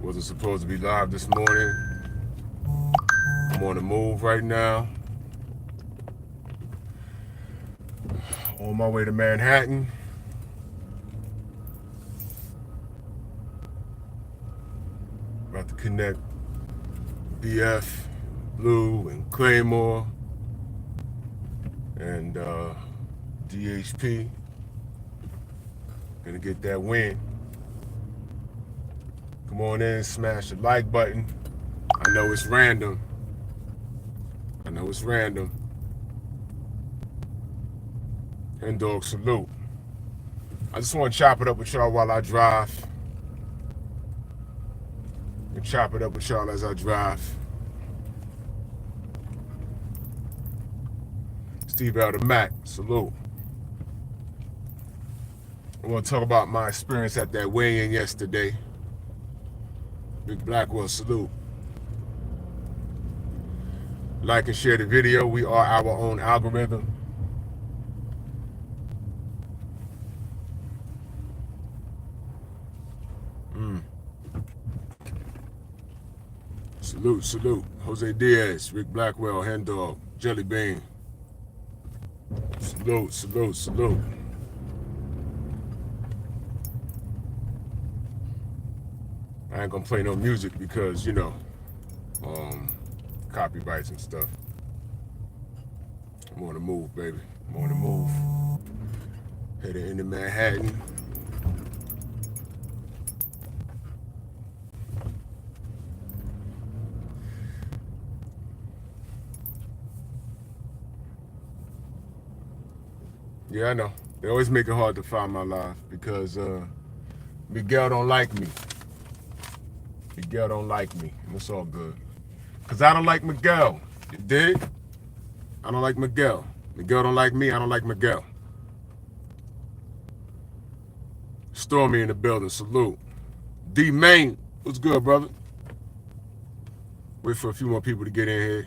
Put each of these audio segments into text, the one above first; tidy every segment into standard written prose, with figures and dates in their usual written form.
Wasn't supposed to be live this morning. I'm on the move right now. On my way to Manhattan. About to connect BF, Blue, and Claymore, and DHP. Gonna get that win. Come on in, smash the like button. I know it's random. And dog salute. I just want to chop it up with y'all while I drive. And chop it up with y'all as I drive. Steve out of Mac, salute. I want to talk about my experience at that weigh-in yesterday. Big Blackwell, salute. Like and share the video. We are our own algorithm. Salute. Jose Diaz, Rick Blackwell, Hen Dog, Jelly Bean. Salute. I ain't gonna play no music because, copyrights and stuff. I'm on the move, baby. I'm on the move. Headed into Manhattan. Yeah, I know. They always make it hard to find my live because Miguel don't like me. And it's all good. Because I don't like Miguel. You dig? I don't like Miguel. Miguel don't like me. I don't like Miguel. Stormy in the building. Salute. D-Main. What's good, brother? Wait for a few more people to get in here.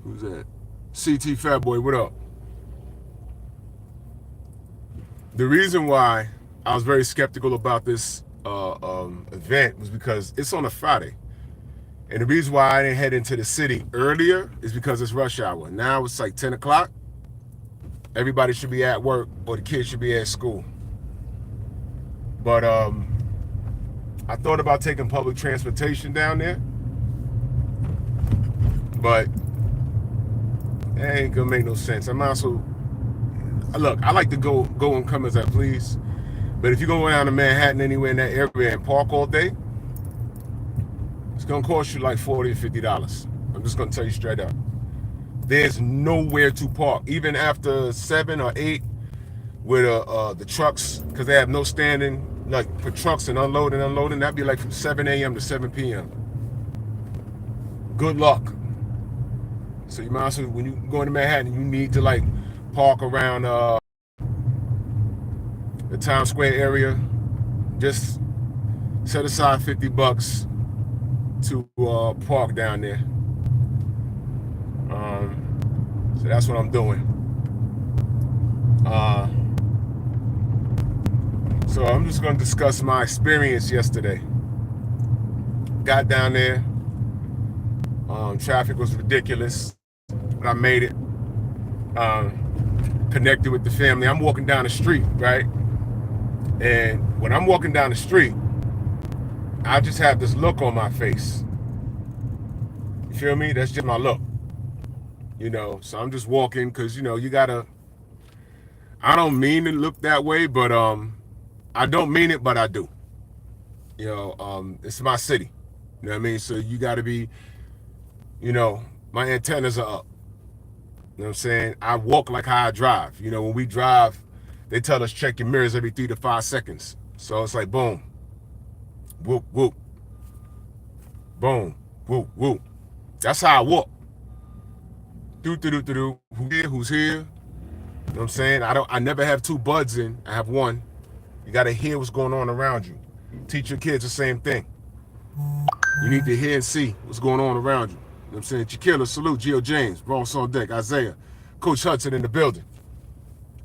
Who's that? CT Fatboy, what up? The reason why I was very skeptical about this event was because it's on a Friday. And the reason why I didn't head into the city earlier is because it's rush hour. Now it's like 10 o'clock. Everybody should be at work or the kids should be at school. But I thought about taking public transportation down there. But it ain't gonna make no sense. I'm also, look, I like to go and come as I please. But if you go down to Manhattan anywhere in that area and park all day, it's gonna cost you like $40 or $50. I'm just gonna tell you straight up. There's nowhere to park, even after 7 or 8, with the trucks, because they have no standing, like for trucks and unloading. That'd be like from 7 a.m. to 7 p.m. Good luck. So you might also, when you go into Manhattan, you need to like park around the Times Square area. Just set aside $50 to park down there. So that's what I'm doing. So I'm just going to discuss my experience yesterday. Got down there. Traffic was ridiculous, but I made it. Connected with the family. I'm walking down the street, right? And when I'm walking down the street, I just have this look on my face. You feel me? That's just my look. So I'm just walking because, you gotta, I don't mean to look that way, but I don't mean it, but I do. It's my city. You know what I mean? So you gotta be, my antennas are up. You know what I'm saying? I walk like how I drive. When we drive, they tell us check your mirrors every 3 to 5 seconds. So it's like boom, whoop, whoop, boom, whoop, whoop. That's how I walk. Do. Who's here? You know what I'm saying? I never have 2 buds in. I have 1. You gotta hear what's going on around you. Teach your kids the same thing. You need to hear and see what's going on around you. You know what I'm saying? Chiquilla, salute, Gio James, Bronx on deck, Isaiah, Coach Hudson in the building.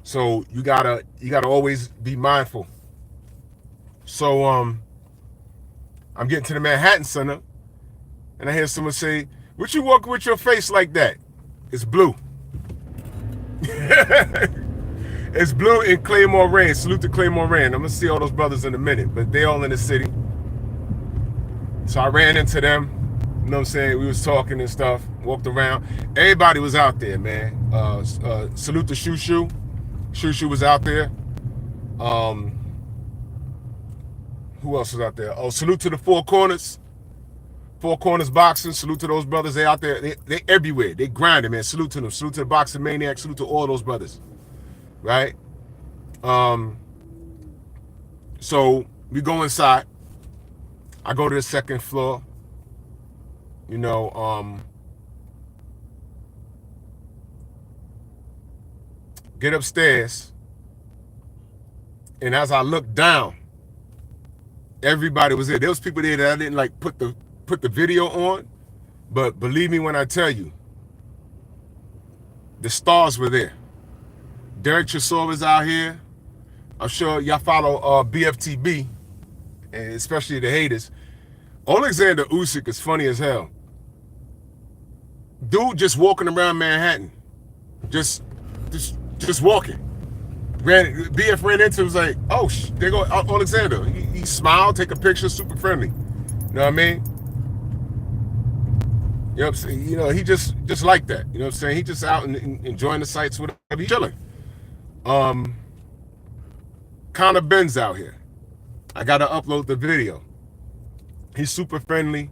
So you gotta always be mindful. So I'm getting to the Manhattan Center, and I hear someone say, "What you walking with your face like that?" It's blue. It's blue in Claymore Rain. Salute to Claymore Rain. I'm gonna see all those brothers in a minute, but they all in the city. So I ran into them. You know what I'm saying? We was talking and stuff. Walked around. Everybody was out there, man. Salute to Shushu. Shushu was out there. Who else was out there? Oh, salute to the Four Corners. Four Corners Boxing. Salute to those brothers. They out there. They everywhere. They grinding, man. Salute to them. Salute to the Boxing Maniac. Salute to all those brothers. Right? So we go inside. I go to the second floor. You know, get upstairs. And as I look down, everybody was there. There was people there that I didn't like put the video on, but believe me when I tell you, the stars were there. Derek Chisora was out here. I'm sure y'all follow BFTB, and especially the haters. Alexander Usyk is funny as hell. Dude just walking around Manhattan, just walking. BF ran into him, was like, "Oh, there go Alexander." He smiled, take a picture, super friendly. You know what I mean? You know what I'm saying? You know, he just like that. You know what I'm saying? He just out and enjoying the sights, whatever. He's chilling. Conor Benn's out here. I gotta upload the video. He's super friendly.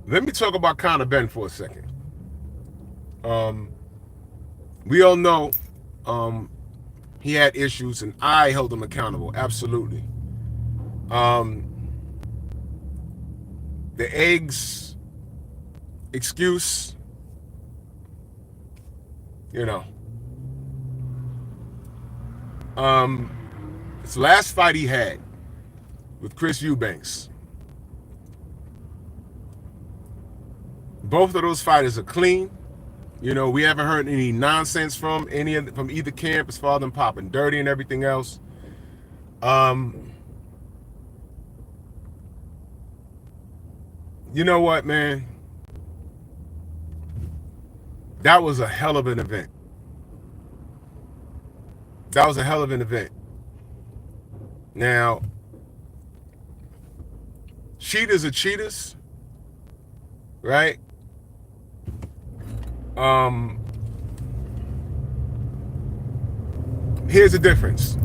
Let me talk about Conor Benn for a second. We all know he had issues, and I held him accountable. Absolutely. The eggs excuse, you know. His last fight he had with Chris Eubanks. Both of those fighters are clean. You know, we haven't heard any nonsense from either camp as far as them popping dirty and everything else. You know what, man? That was a hell of an event. That was a hell of an event. Now, cheaters are cheaters, right? Here's the difference.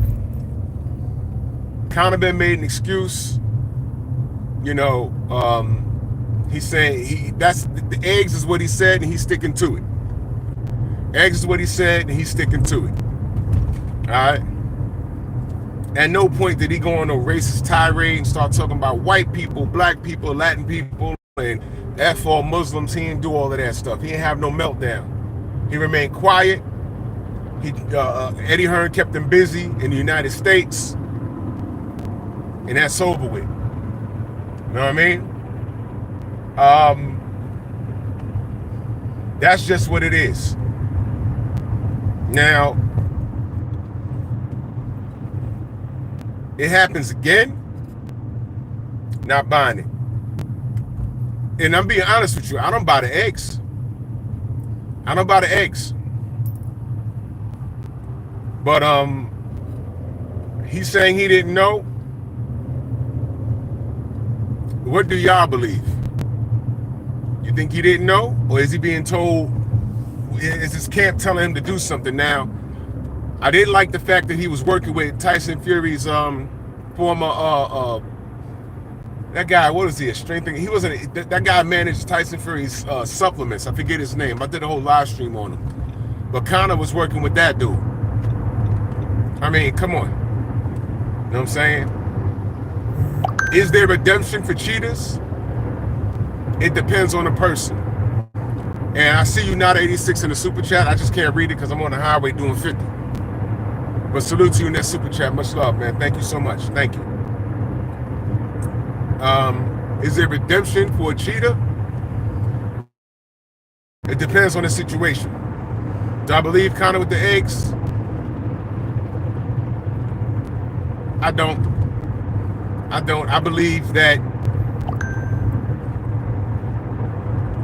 Conor Benn made an excuse. You know, he's saying that's the eggs is what he said, and he's sticking to it. Eggs is what he said, and he's sticking to it. All right. At no point did he go on no racist tirade and start talking about white people, black people, Latin people, and F all Muslims. He didn't do all of that stuff. He didn't have no meltdown. He remained quiet. Eddie Hearn kept him busy in the United States, and that's over with. You know what I mean? That's just what it is. Now, it happens again, not buying it. And I'm being honest with you, I don't buy the eggs. I don't buy the eggs. But he's saying he didn't know. What do y'all believe? You think he didn't know? Or is he being told, is his camp telling him to do something? Now, I didn't like the fact that he was working with Tyson Fury's former that guy, what is he, a strength thing? He wasn't, that guy managed Tyson Fury's supplements. I forget his name. I did a whole live stream on him. But Conor was working with that dude. I mean, come on. You know what I'm saying? Is there redemption for cheaters? It depends on the person. And I see you not 86 in the super chat. I just can't read it because I'm on the highway doing 50. But salute to you in that super chat. Much love, man. Thank you so much. Thank you. Is there redemption for a cheater? It depends on the situation. Do I believe Conor with the eggs? I don't. I don't. I believe that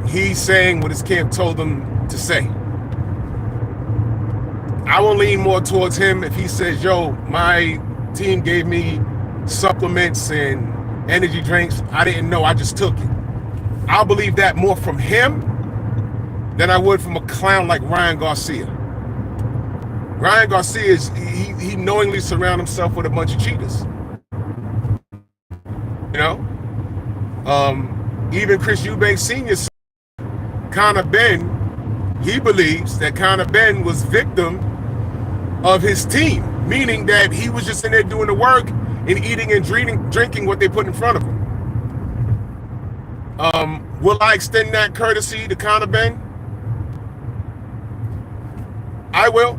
he's saying what his camp told him to say. I will lean more towards him if he says, yo, my team gave me supplements and energy drinks. I didn't know. I just took it. I'll believe that more from him than I would from a clown like Ryan Garcia. Ryan Garcia, he knowingly surrounded himself with a bunch of cheaters. You know? Even Chris Eubanks Sr., Conor Benn, he believes that Conor Benn was victim of his team, meaning that he was just in there doing the work and eating and drinking what they put in front of him. Will I extend that courtesy to Conor Benn? I will.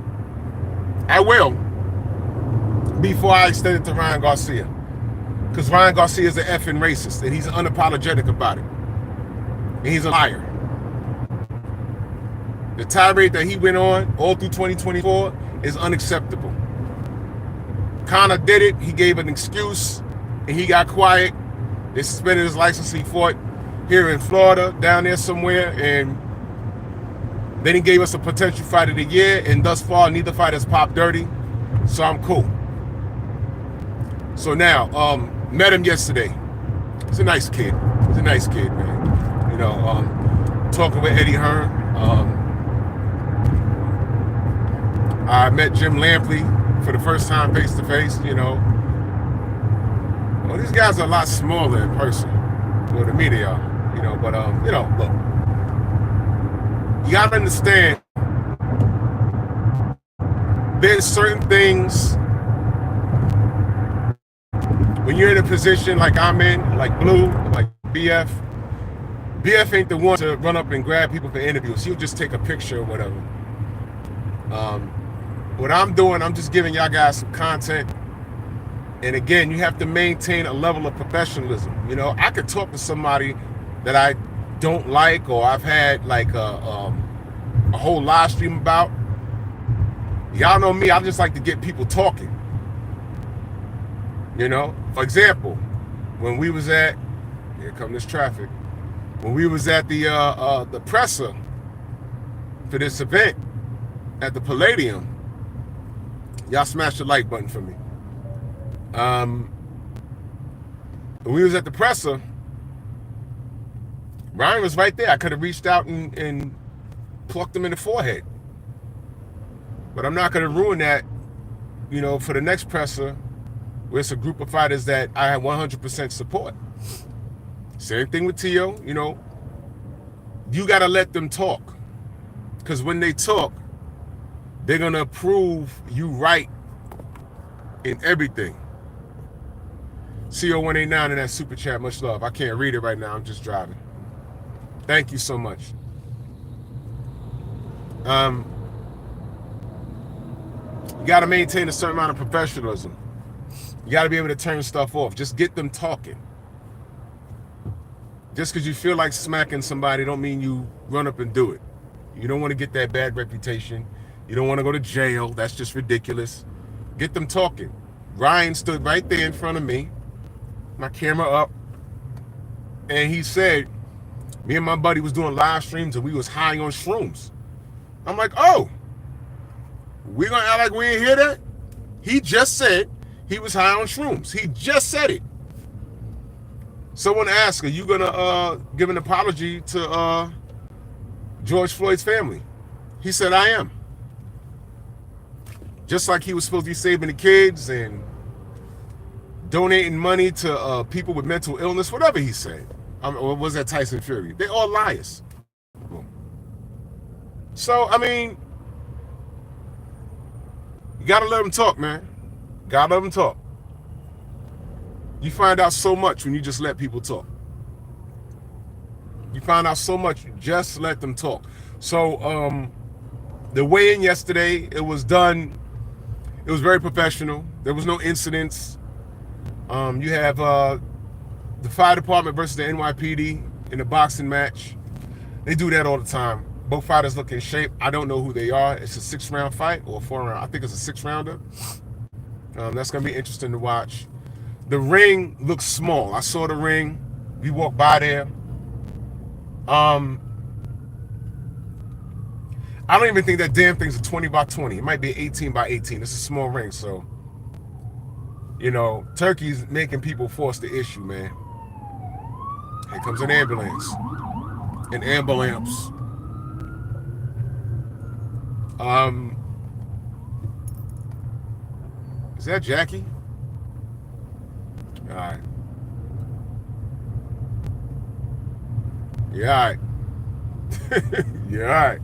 Before I extend it to Ryan Garcia. Because Ryan Garcia is an effing racist, and he's unapologetic about it. And he's a liar. The tirade that he went on all through 2024 is unacceptable. Conor did it. He gave an excuse, and he got quiet. They suspended his license. He fought here in Florida, down there somewhere, and then he gave us a potential fight of the year, and thus far, neither fight has popped dirty, so I'm cool. So now, met him yesterday. He's a nice kid. He's a nice kid, man. You know, talking with Eddie Hearn. I met Jim Lampley for the first time face-to-face, you know. Well, these guys are a lot smaller in person. Well, to me they are, you know, but, you know, look. You gotta understand, there's certain things, when you're in a position like I'm in, like Blue, like BF ain't the one to run up and grab people for interviews. He'll just take a picture or whatever. What I'm doing, I'm just giving y'all guys some content. And again, you have to maintain a level of professionalism. You know, I could talk to somebody that I don't like, or I've had like a whole live stream about. Y'all know me, I just like to get people talking. You know, for example, when we was at, here come this traffic, when we was at the presser for this event at the Palladium, y'all smash the like button for me. When we was at the presser, Ryan was right there. I could have reached out and plucked him in the forehead. But I'm not going to ruin that, you know, for the next presser, where it's a group of fighters that I have 100% support. Same thing with Tio, you know. You got to let them talk. Because when they talk, they're going to prove you right in everything. CO189 in that super chat, much love. I can't read it right now, I'm just driving. Thank you so much. You got to maintain a certain amount of professionalism. You got to be able to turn stuff off. Just get them talking. Just because you feel like smacking somebody don't mean you run up and do it. You don't want to get that bad reputation. You don't want to go to jail. That's just ridiculous. Get them talking. Ryan stood right there in front of me, my camera up, and he said, me and my buddy was doing live streams and we was high on shrooms. I'm like, oh, we gonna act like we ain't hear that? He just said he was high on shrooms. He just said it. Someone asked, are you gonna give an apology to George Floyd's family? He said, I am. Just like he was supposed to be saving the kids and donating money to people with mental illness, whatever he said. Or was that Tyson Fury? They all liars. So, I mean, you gotta let them talk, man. Gotta let them talk. You find out so much when you just let people talk. You find out so much, just let them talk. So, the weigh-in yesterday, it was done, it was very professional. There was no incidents. You have the fire department versus the NYPD in a boxing match. They do that all the time. Both fighters look in shape. I don't know who they are. It's a 6-round fight or a 4-round. I think it's a 6-rounder. That's going to be interesting to watch. The ring looks small. I saw the ring. We walked by there. I don't even think that damn thing's a 20 by 20. It might be 18 by 18. It's a small ring, so Turkey's making people force the issue, man. Here comes an ambulance. An ambulance. Is that Jackie? All right. Yeah, all right. Yeah, all right.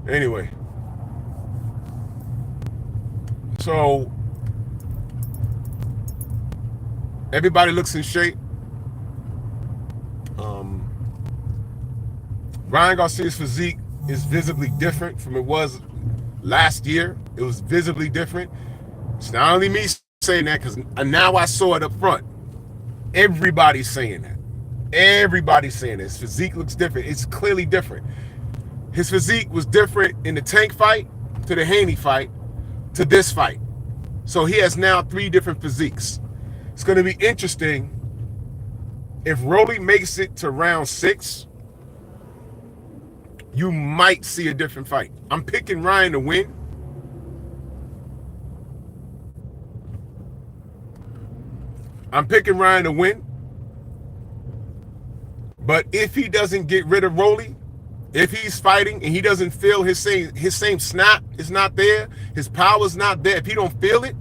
Anyway. So, everybody looks in shape. Ryan Garcia's physique is visibly different from it was last year. It was visibly different. It's not only me saying that, because now I saw it up front. Everybody's saying that. Everybody's saying that. His physique looks different. It's clearly different. His physique was different in the Tank fight, to the Haney fight, to this fight. So he has now 3 different physiques. It's going to be interesting if Rolly makes it to round 6. You might see a different fight. I'm picking Ryan to win. But if he doesn't get rid of Rolly, if he's fighting and he doesn't feel his same snap is not there, his power's not there, if he don't feel it,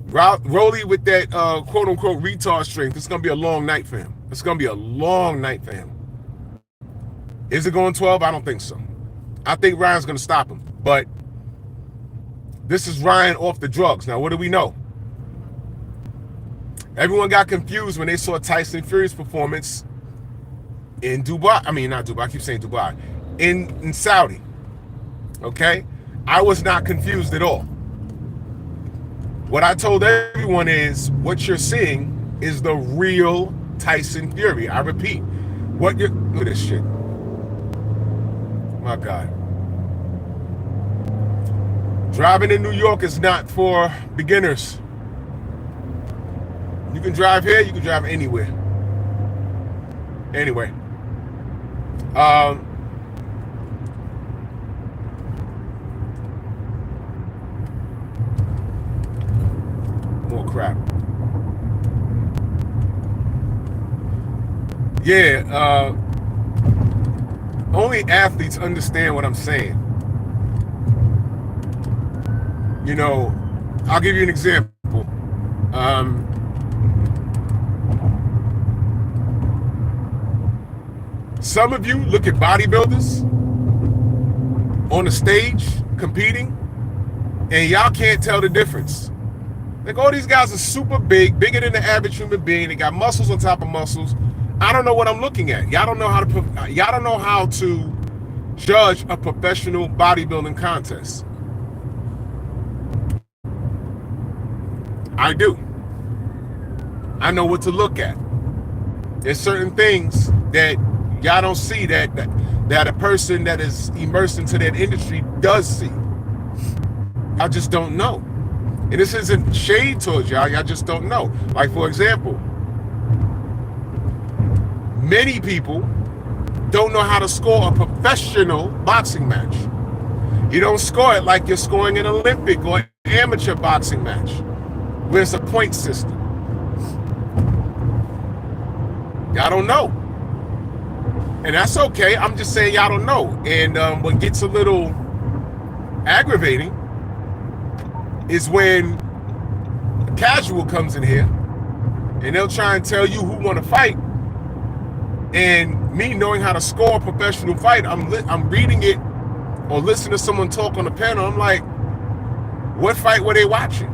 Rolly with that quote-unquote retard strength, it's going to be a long night for him. It's going to be a long night for him. Is it going 12? I don't think so. I think Ryan's going to stop him. But this is Ryan off the drugs. Now, what do we know? Everyone got confused when they saw Tyson Fury's performance in Dubai. I mean, not Dubai. I keep saying Dubai. In Saudi. Okay? I was not confused at all. What I told everyone is, what you're seeing is the real Tyson Fury. I repeat. Look at this shit. My God. Driving in New York is not for beginners. You can drive here, you can drive anywhere. Anyway. More crap. Yeah, only athletes understand what I'm saying. I'll give you an example. Some of you look at bodybuilders on the stage competing, and y'all can't tell the difference. Like, all these guys are super big, bigger than the average human being. They got muscles on top of muscles. I don't know what I'm looking at. Y'all don't know how to judge a professional bodybuilding contest. I do. I know what to look at. There's certain things that y'all don't see that a person that is immersed into that industry does see. I just don't know. And this isn't shade towards y'all. Y'all just don't know. Like, for example, many people don't know how to score a professional boxing match. You don't score it like you're scoring an Olympic or amateur boxing match, where it's a point system. Y'all don't know. And that's okay. I'm just saying y'all don't know. And what gets a little aggravating is when a casual comes in here and they'll try and tell you who want to fight. And me knowing how to score a professional fight, I'm reading it or listening to someone talk on the panel. I'm like, what fight were they watching?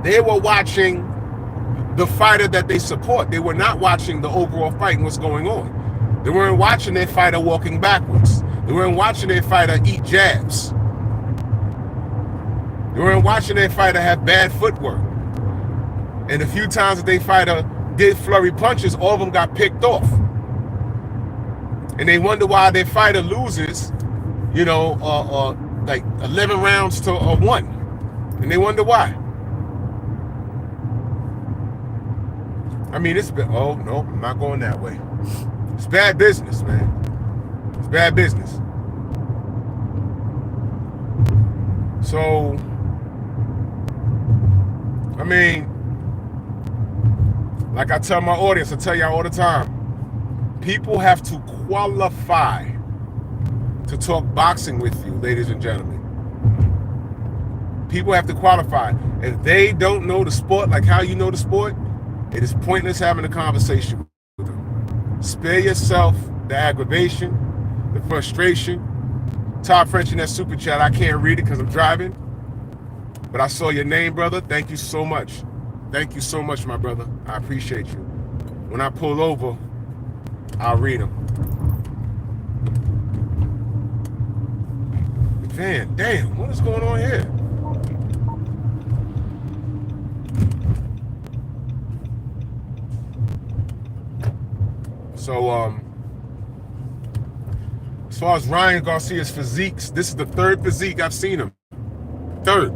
They were watching the fighter that they support. They were not watching the overall fight and what's going on. They weren't watching their fighter walking backwards. They weren't watching their fighter eat jabs. They weren't watching their fighter have bad footwork. And the few times that their fighter did flurry punches, all of them got picked off. And they wonder why their fighter loses, like 11 rounds to 1. And they wonder why. I mean, it's been, oh, no, I'm not going that way. It's bad business, man. It's bad business. So, I mean, like I tell my audience, I tell y'all all the time, people have to qualify to talk boxing with you, ladies and gentlemen. People have to qualify. If they don't know the sport like how you know the sport, it is pointless having a conversation with them. Spare yourself the aggravation, the frustration. Todd French in that super chat, I can't read it because I'm driving. But I saw your name, brother. Thank you so much. Thank you so much, my brother. I appreciate you. When I pull over, I'll read them. Man, damn, what is going on here? So, as far as Ryan Garcia's physiques, this is the third physique I've seen him. Third.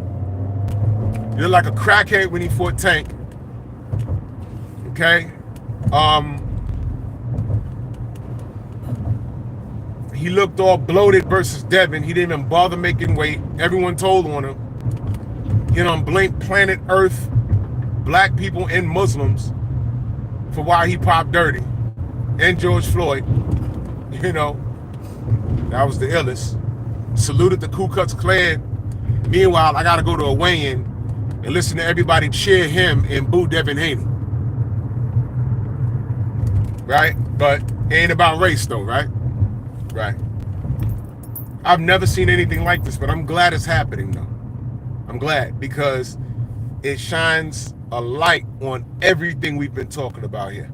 He looked like a crackhead when he fought Tank. Okay? He looked all bloated versus Devin. He didn't even bother making weight. Everyone told on him. You know, blame planet Earth, black people and Muslims for why he popped dirty. And George Floyd. You know, that was the illest. Saluted the Ku Klux Klan. Meanwhile, I got to go to a weigh-in and listen to everybody cheer him and boo Devin Haney. Right? But it ain't about race, though, right? Right. I've never seen anything like this, but I'm glad it's happening, though. I'm glad, because it shines a light on everything we've been talking about here.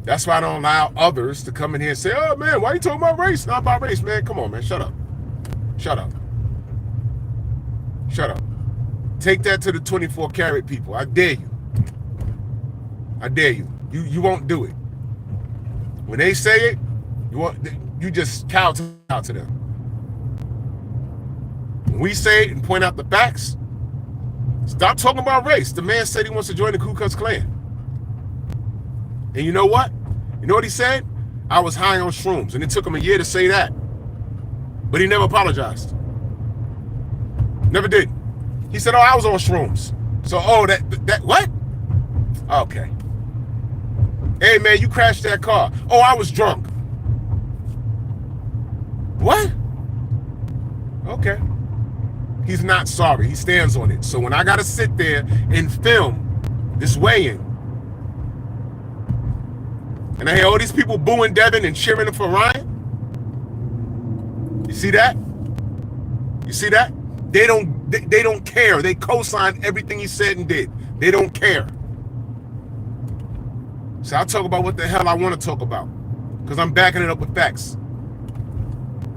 That's why I don't allow others to come in here and say, oh, man, why are you talking about race? Not about race, man. Come on, man. Shut up. Shut up. Shut up. Take that to the 24 karat people. I dare you. I dare you. You won't do it. When they say it, you just kowtow to them. When we say it and point out the facts, stop talking about race. The man said he wants to join the Ku Klux Klan. And you know what? You know what he said? I was high on shrooms. And it took him a year to say that. But he never apologized. Never did. He said, oh, I was on shrooms. So, oh, that what? Okay. Hey, man, you crashed that car. Oh, I was drunk. What? Okay. He's not sorry. He stands on it. So when I got to sit there and film this weigh-in, and I hear all these people booing Devin and cheering him for Ryan, you see that? You see that? They don't care. They co-signed everything he said and did. They don't care. So I'll talk about what the hell I want to talk about, because I'm backing it up with facts.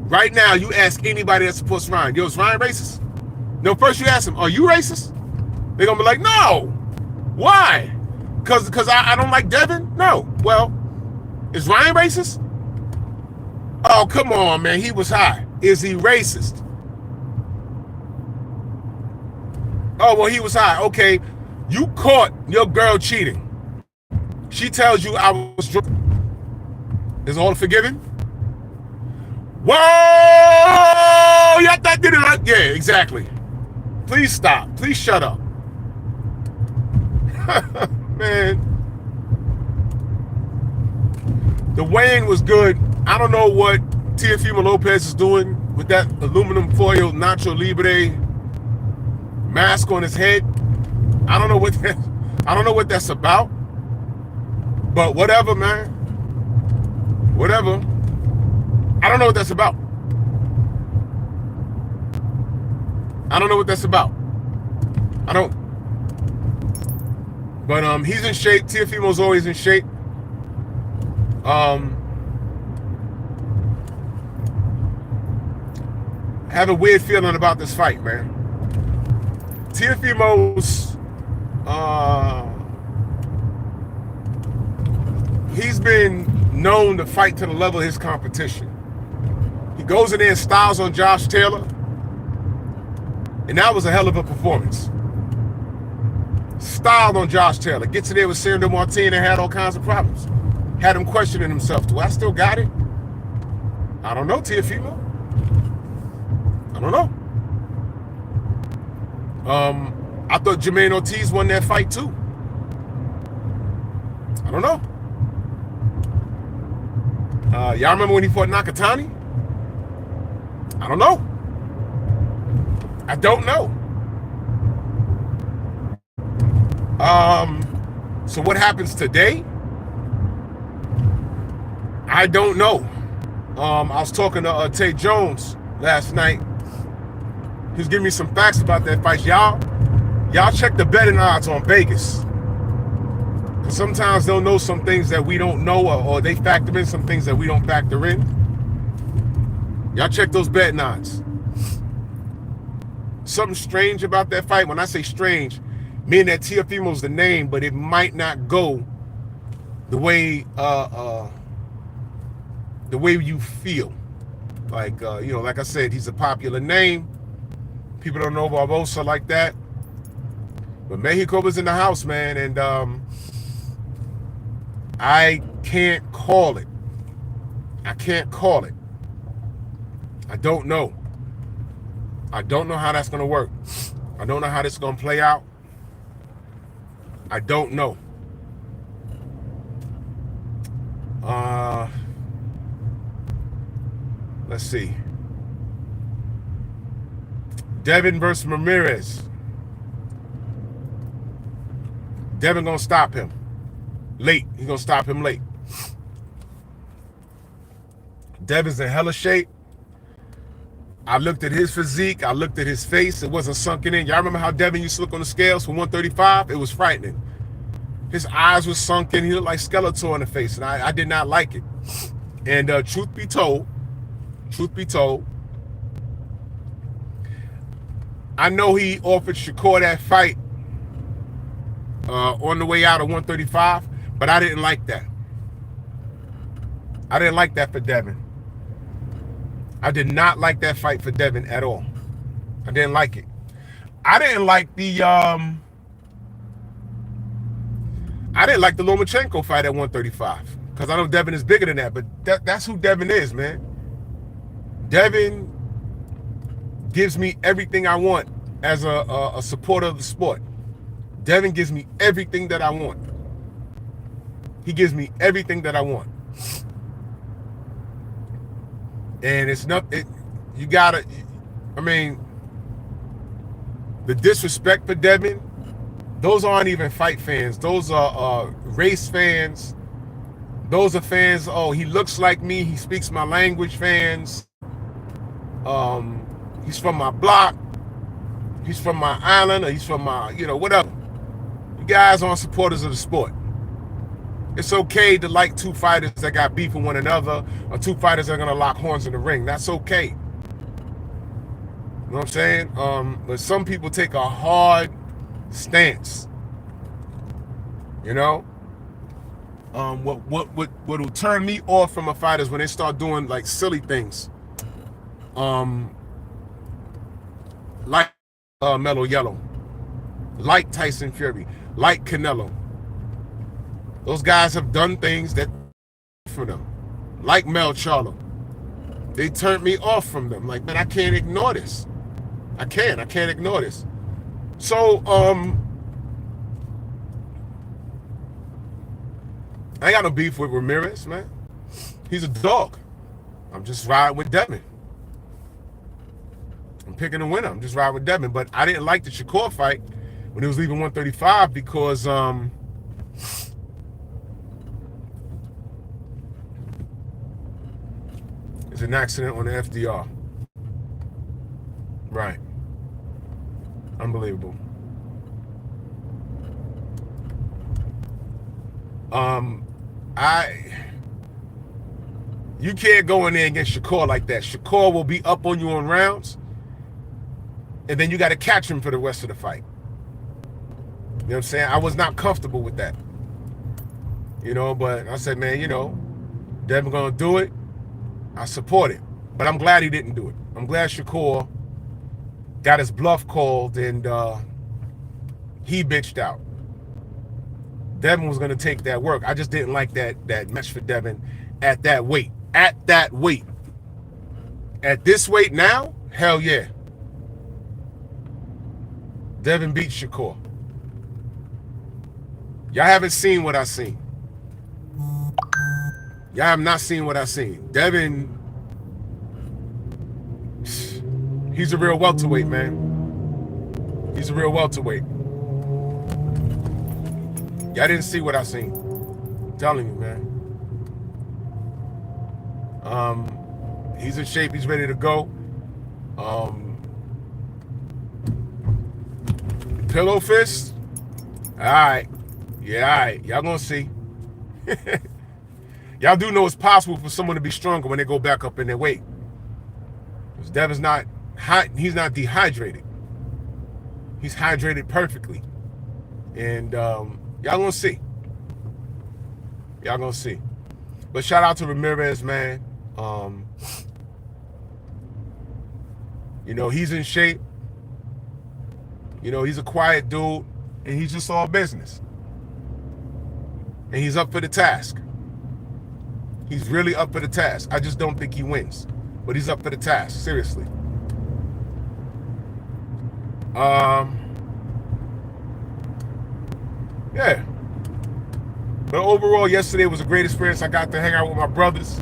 Right now, you ask anybody that supports Ryan, yo, is Ryan racist? No, first you ask them, are you racist? They're going to be like, no. Why? Because I don't like Devin? No. Well, is Ryan racist? Oh, come on, man. He was high. Is he racist? Oh, well, he was high. Okay, you caught your girl cheating. She tells you I was drunk. Is all forgiven? Whoa! Yeah, that did it. Yeah, exactly. Please stop. Please shut up. Man. The weigh-in was good. I don't know what Teofimo Lopez is doing with that aluminum foil Nacho Libre mask on his head. I don't know what that's about. But whatever, man. Whatever. I don't know what that's about. I don't know what that's about. I don't. But he's in shape. Teofimo's always in shape. I have a weird feeling about this fight, man. Teofimo's he's been known to fight to the level of his competition. He goes in there and styles on Josh Taylor, and that was a hell of a performance. styled on Josh Taylor. Get to there with Sandro Martin and had all kinds of problems. Had him questioning himself. Do I still got it? I don't know, Teofimo. I don't know. I thought Jermaine Ortiz won that fight too. I don't know. Y'all remember when he fought Nakatani? I don't know. I don't know. So what happens today? I don't know. I was talking to Tay Jones last night. He was giving me some facts about that fight. Y'all check the betting odds on Vegas. Because sometimes they'll know some things that we don't know, or they factor in some things that we don't factor in. Y'all check those betting odds. Something strange about that fight. When I say strange, meaning that Teofimo's the name, but it might not go the way you feel. Like like I said, he's a popular name. People don't know Barbosa like that. But Mexico was in the house, man, and I can't call it. I can't call it. I don't know. I don't know how that's going to work. I don't know how this is going to play out. I don't know. Let's see. Devin versus Ramirez. Devin gonna stop him late. He's gonna stop him late. Devin's in hella shape. I looked at his physique. I looked at his face. It wasn't sunken in. Y'all remember how Devin used to look on the scales for 135? It was frightening. His eyes were sunken. He looked like Skeletor in the face, and I did not like it. And truth be told, I know he offered Shakur that fight on the way out of 135, but I didn't like that. I didn't like that for Devin. I did not like that fight for Devin at all. I didn't like it. I didn't like the Lomachenko fight at 135 because I know Devin is bigger than that, but that's who Devin is, man. Devin gives me everything I want as a supporter of the sport. Devin gives me everything that I want. He gives me everything that I want. And it's not, you gotta, I mean, the disrespect for Devin, those aren't even fight fans. Those are race fans. Those are fans, oh, he looks like me, he speaks my language fans. He's from my block. He's from my island, or he's from my, whatever. You guys aren't supporters of the sport. It's okay to like two fighters that got beef with one another, or two fighters that are going to lock horns in the ring. That's okay. You know what I'm saying? But some people take a hard stance. What will turn me off from a fighter is when they start doing like silly things. Like Mellow Yellow, like Tyson Fury, like Canelo. Those guys have done things that for them, like Mel Charlo. They turned me off from them. Like, man, I can't ignore this. I can't ignore this. So, I ain't got no beef with Ramirez, man. He's a dog. I'm just riding with Devin. I'm picking a winner. I'm just riding with Devin. But I didn't like the Shakur fight when he was leaving 135 because it's an accident on the FDR. Right. Unbelievable. You can't go in there against Shakur like that. Shakur will be up on you on rounds, and then you got to catch him for the rest of the fight. You know what I'm saying? I was not comfortable with that. But I said, man, Devin gonna do it. I support it. But I'm glad he didn't do it. I'm glad Shakur got his bluff called and he bitched out. Devin was going to take that work. I just didn't like that match for Devin at that weight. At that weight. At this weight now, hell yeah. Devin beat Shakur. Y'all haven't seen what I seen. Y'all have not seen what I seen. Devin, he's a real welterweight, man. He's a real welterweight. Y'all didn't see what I seen. I'm telling you, man. He's in shape. He's ready to go. Pillow fist? All right. Yeah, all right. Y'all gonna see. Y'all do know it's possible for someone to be stronger when they go back up in their weight. Because Devin's not he's not dehydrated. He's hydrated perfectly. And y'all gonna see. Y'all gonna see. But shout out to Ramirez, man. You know, he's in shape. You know, he's a quiet dude, and he's just all business. And he's up for the task. He's really up for the task. I just don't think he wins. But he's up for the task, seriously. Yeah. But overall, yesterday was a great experience. I got to hang out with my brothers.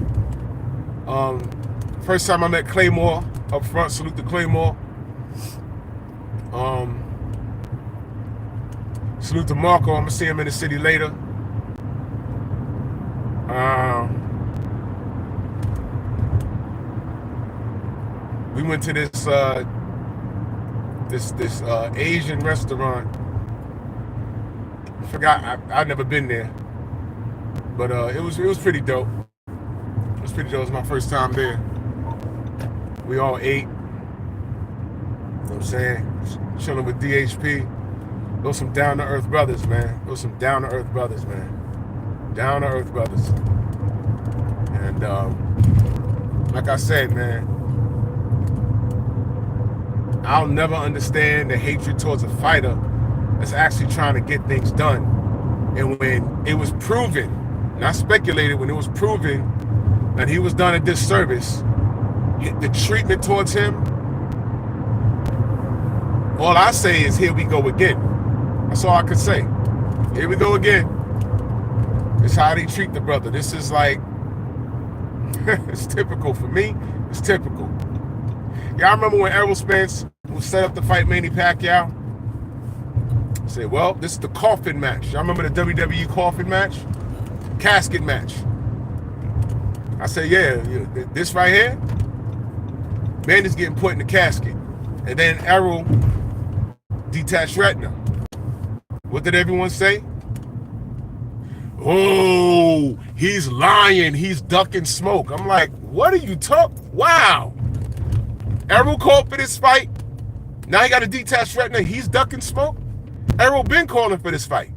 First time I met Claymore up front. Salute to Claymore. Salute to Marco. I'm gonna see him in the city later. We went to this Asian restaurant. I forgot. I've never been there, but it was pretty dope. It was pretty dope. It was my first time there. We all ate. You know what I'm saying? Chilling with DHP. Those some down-to-earth brothers, man. Those some down-to-earth brothers, man. Down-to-earth brothers. And like I said, man, I'll never understand the hatred towards a fighter that's actually trying to get things done. And when it was proven, not speculated, when it was proven that he was done a disservice, the treatment towards him, all I say is, here we go again. That's all I could say. Here we go again. It's how they treat the brother. This is like, it's typical for me. It's typical. Yeah, I remember when Errol Spence was set up to fight Manny Pacquiao. I said, well, this is the coffin match. Y'all remember the WWE coffin match? Casket match. I said, yeah, this right here, Manny's getting put in the casket. And then Errol detached retina. What did everyone say? Oh, he's lying. He's ducking smoke. I'm like, what are you talking? Wow. Errol called for this fight. Now he got a detached retina. He's ducking smoke. Errol been calling for this fight.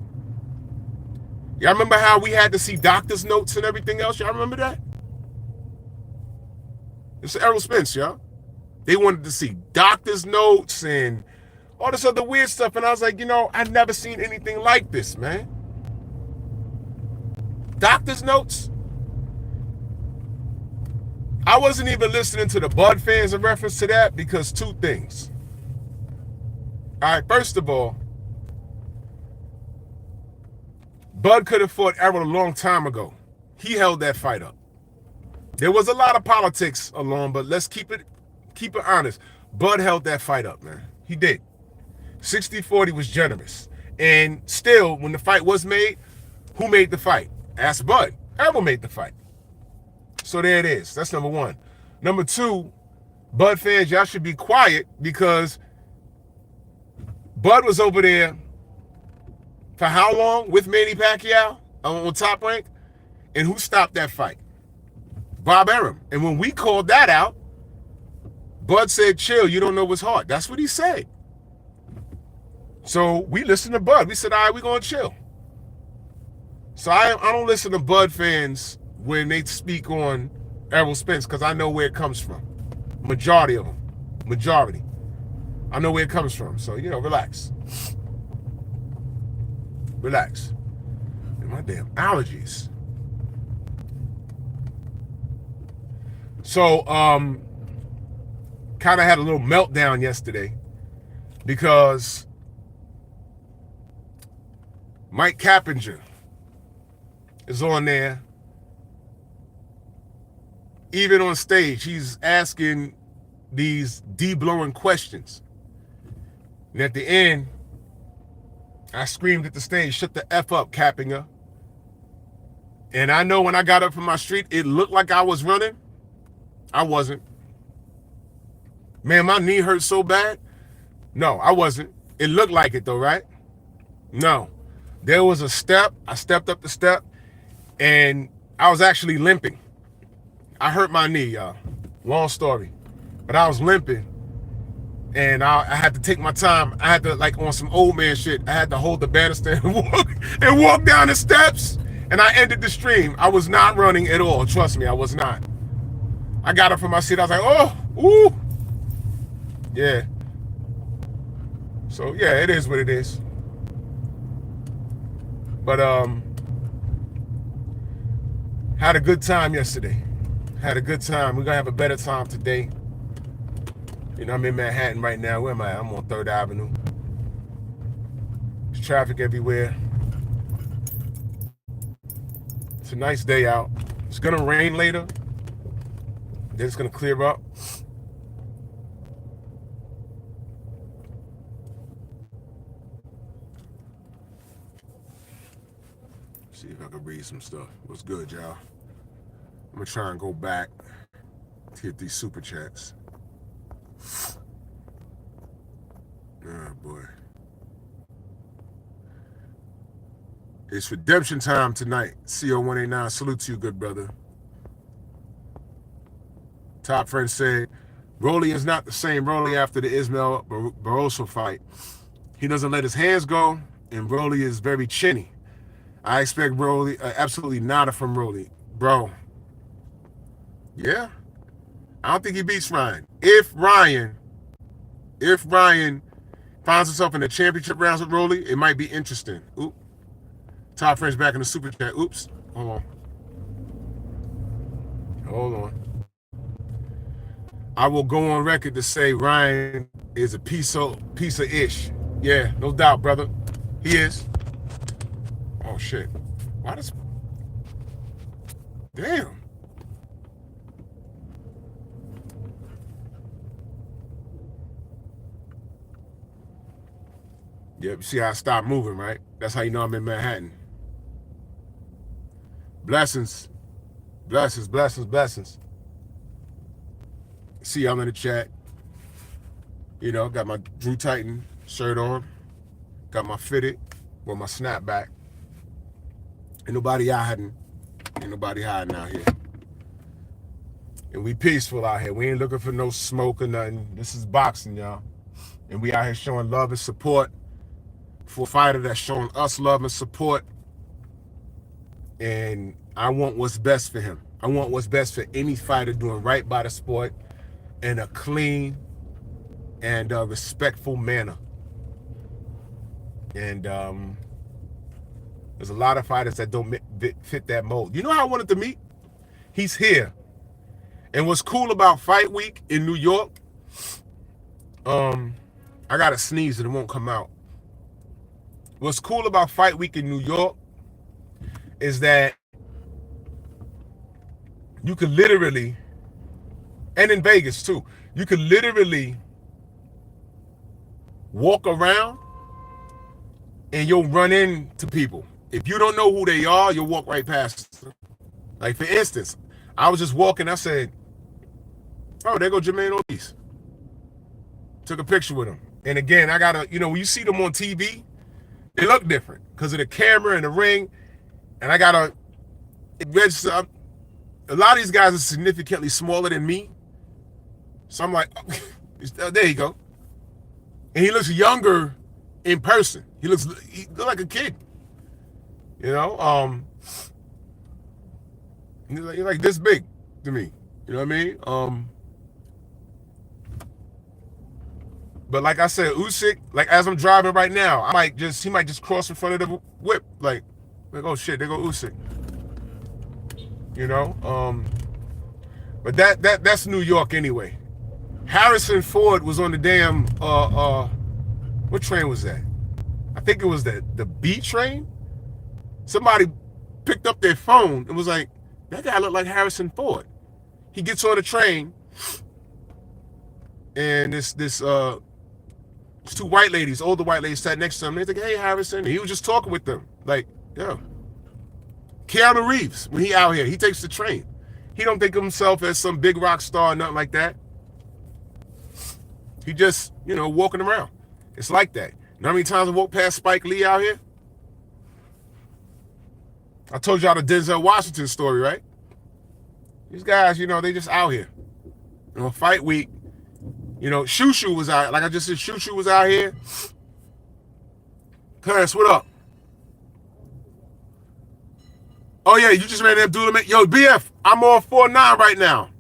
Y'all remember how we had to see doctor's notes and everything else? Y'all remember that? It's Errol Spence, y'all. They wanted to see doctor's notes and all this other weird stuff. And I was like, I've never seen anything like this, man. Doctor's notes? I wasn't even listening to the Bud fans in reference to that because two things. All right, first of all, Bud could have fought Errol a long time ago. He held that fight up. There was a lot of politics along, but let's keep it honest. Bud held that fight up, man. He did. 60-40 was generous. And still, when the fight was made, who made the fight? Ask Bud. Errol made the fight. So there it is. That's number one. Number two, Bud fans, y'all should be quiet because Bud was over there for how long with Manny Pacquiao on Top Rank? And who stopped that fight? Bob Arum. And when we called that out, Bud said, chill, you don't know what's hard. That's what he said. So we listened to Bud. We said, all right, we're going to chill. So I don't listen to Bud fans when they speak on Errol Spence because I know where it comes from. Majority of them. Majority. I know where it comes from. So, relax. Relax. My damn allergies. So, kind of had a little meltdown yesterday because Mike Cappinger is on there. Even on stage, he's asking these de-blowing questions. And at the end, I screamed at the stage, "Shut the F up, Cappinger." And I know when I got up from my street, it looked like I was running. I wasn't. Man, my knee hurt so bad. No, I wasn't. It looked like it though, right? No. There was a step. I stepped up the step, and I was actually limping. I hurt my knee, y'all. Long story. But I was limping, and I had to take my time. I had to, like on some old man shit, I had to hold the banister and walk down the steps, and I ended the stream. I was not running at all. Trust me, I was not. I got up from my seat. I was like, oh, ooh. Yeah. So, yeah, it is what it is. But, had a good time yesterday. Had a good time. We're going to have a better time today. You know, I'm in Manhattan right now. Where am I? I'm on 3rd Avenue. There's traffic everywhere. It's a nice day out. It's going to rain later. Then it's going to clear up. See if I can read some stuff. What's good, y'all? I'm going to try and go back to hit these super chats. Oh, boy. It's redemption time tonight. CO189, salute to you, good brother. Top friend said, Rolly is not the same Rolly after the Ismael Barroso fight. He doesn't let his hands go, and Rolly is very chinny. I expect Rolly, absolutely nada from Rolly. Bro, yeah, I don't think he beats Ryan. If Ryan finds himself in the championship rounds with Rolly, it might be interesting. Oop. Top friends back in the super chat. Oops. Hold on. I will go on record to say Ryan is a piece of ish. Yeah, no doubt, brother. He is. Oh shit. Why does? Damn. Yeah, you see how I stopped moving, right? That's how you know I'm in Manhattan. Blessings. See y'all in the chat. You know, got my Drew Titan shirt on. Got my fitted with my snapback. Ain't nobody hiding out here. And we peaceful out here. We ain't looking for no smoke or nothing. This is boxing, y'all. And we out here showing love and support for a fighter that's showing us love and support. And I want what's best for him. I want what's best for any fighter doing right by the sport in a clean and respectful manner. And there's a lot of fighters that don't fit that mold. You know how I wanted to meet? He's here. And what's cool about Fight Week in New York, I got to sneeze and it won't come out. What's cool about Fight Week in New York is that you could literally, and in Vegas too, you could literally walk around and you'll run into people. If you don't know who they are, you'll walk right past them. Like, for instance, I was just walking, I said, oh, there go Jermaine Ortiz. Took a picture with him. And again, I gotta, you know, when you see them on TV, they look different because of the camera and the ring. And I gotta register. A lot of these guys are significantly smaller than me. So I'm like, oh, there you go. And he looks younger in person. He looks like a kid. You know, he's like this big to me. You know what I mean? But like I said, Usyk, like as I'm driving right now, he might just cross in front of the whip. Like, Like, oh shit, they go Usyk. You know, but that's New York anyway. Harrison Ford was on the damn what train was that? I think it was the B train. Somebody picked up their phone and was like, that guy looked like Harrison Ford. He gets on the train, and this two white ladies, older white ladies, sat next to him. They're like, hey, Harrison. And he was just talking with them. Like, yeah. Keanu Reeves, when he out here, he takes the train. He don't think of himself as some big rock star or nothing like that. He just, you know, walking around. It's like that. You know how many times I walked past Spike Lee out here? I told y'all the Denzel Washington story, right? These guys, you know, they just out here. You know, fight week, you know, Shoo was out. Like I just said, Shoo was out here. Clarence, what up? Oh, yeah, you just ran Abdullah. Yo, BF, I'm on 4-9 right now.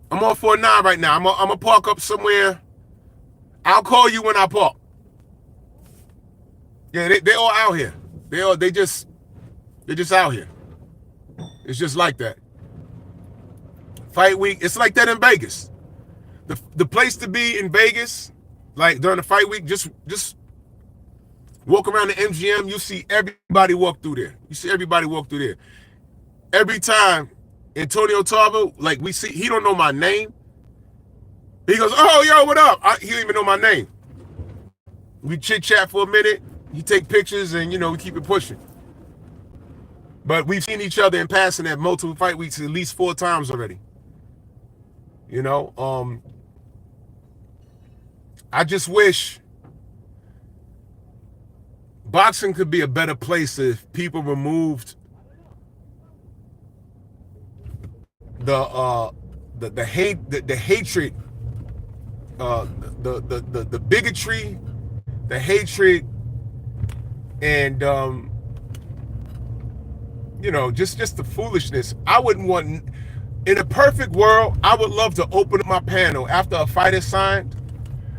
I'm on 4-9 right now. I'm going to park up somewhere. I'll call you when I park. Yeah, they all out here. They just out here. It's just like that. Fight week, it's like that in Vegas. The place to be in Vegas, like during the fight week, just walk around the MGM, you see everybody walk through there. You see everybody walk through there. Every time Antonio Tarver, like we see, he don't know my name. He goes, oh, yo, what up? He don't even know my name. We chit-chat for a minute. You take pictures and, you know, we keep it pushing. But we've seen each other in passing at multiple fight weeks at least 4 times already. You know, I just wish boxing could be a better place if people removed the hate, the hatred, the bigotry, the hatred, and you know, just the foolishness. I wouldn't want, in a perfect world, I would love to open up my panel after a fight is signed.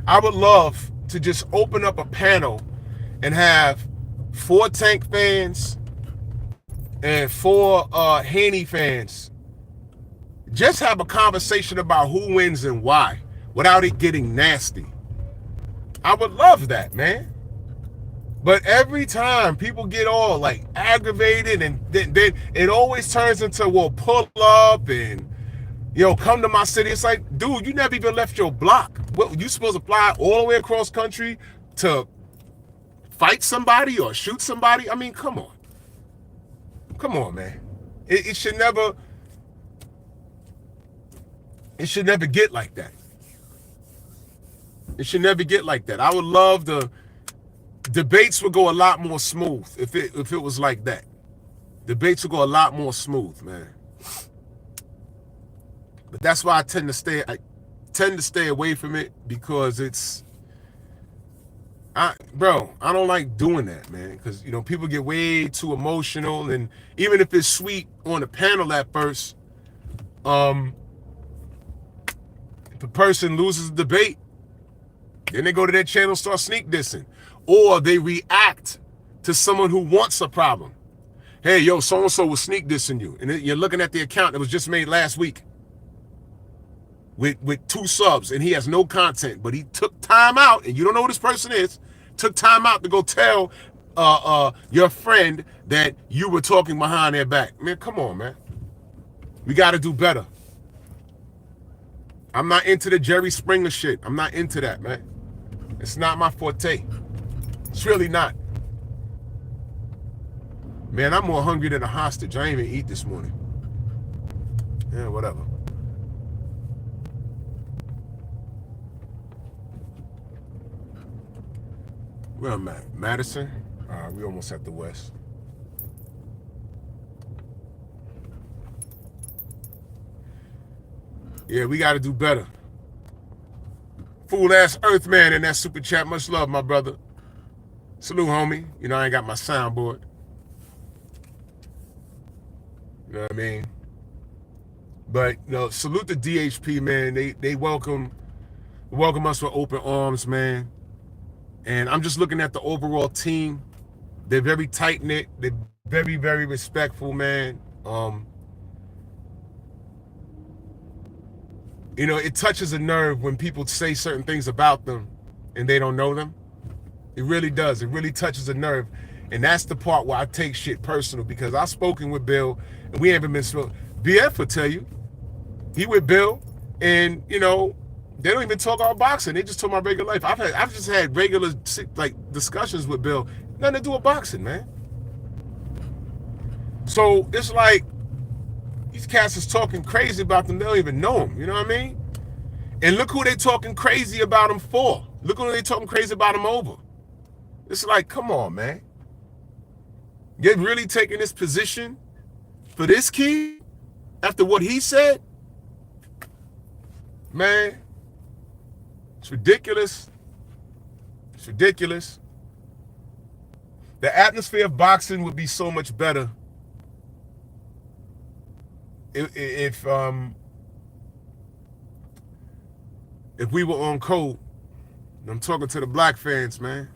I would love to just open up a panel and have 4 Tank fans and 4 Haney fans just have a conversation about who wins and why without it getting nasty. I would love that, man. But every time people get all like aggravated, and then it always turns into, well, pull up and, you know, come to my city. It's like, dude, you never even left your block. What, you supposed to fly all the way across country to fight somebody or shoot somebody? I mean, come on. Come on, man. It should never get like that. It should never get like that. I would love the debates would go a lot more smooth if it was like that. Debates would go a lot more smooth, man. But that's why I tend to stay away from it, because I don't like doing that, man, because, you know, people get way too emotional, and even if it's sweet on the panel at first, if a person loses the debate, then they go to their channel and start sneak dissing, or they react to someone who wants a problem. Hey, yo, so-and-so was sneak dissing you, and you're looking at the account that was just made last week with 2 subs, and he has no content, but he took time out, and you don't know who this person is, took time out to go tell your friend that you were talking behind their back. Man, come on, man. We got to do better. I'm not into the Jerry Springer shit. I'm not into that, man. It's not my forte. It's really not. Man, I'm more hungry than a hostage. I ain't even eat this morning. Yeah, whatever. Where am I? Madison? We almost at the West. Yeah, we got to do better. Fool ass Earthman in that super chat. Much love, my brother. Salute, homie. You know, I ain't got my soundboard. You know what I mean? But, you know, salute the DHP, man. They welcome us with open arms, man. And I'm just looking at the overall team. They're very tight-knit. They're very, very respectful, man. You know, it touches a nerve when people say certain things about them and they don't know them. It really does. It really touches a nerve. And that's the part where I take shit personal, because I've spoken with Bill and we haven't been spoken. BF will tell you, he with Bill, and you know, they don't even talk about boxing. They just talk about regular life. I've just had regular like discussions with Bill, nothing to do with boxing, man. So it's like these cats is talking crazy about them. They don't even know him. You know what I mean? And look who they talking crazy about him for. Look who they talking crazy about him over. It's like, come on, man. You're really taking this position for this kid after what he said? Man, it's ridiculous. It's ridiculous. The atmosphere of boxing would be so much better if we were on code. I'm talking to the black fans, man.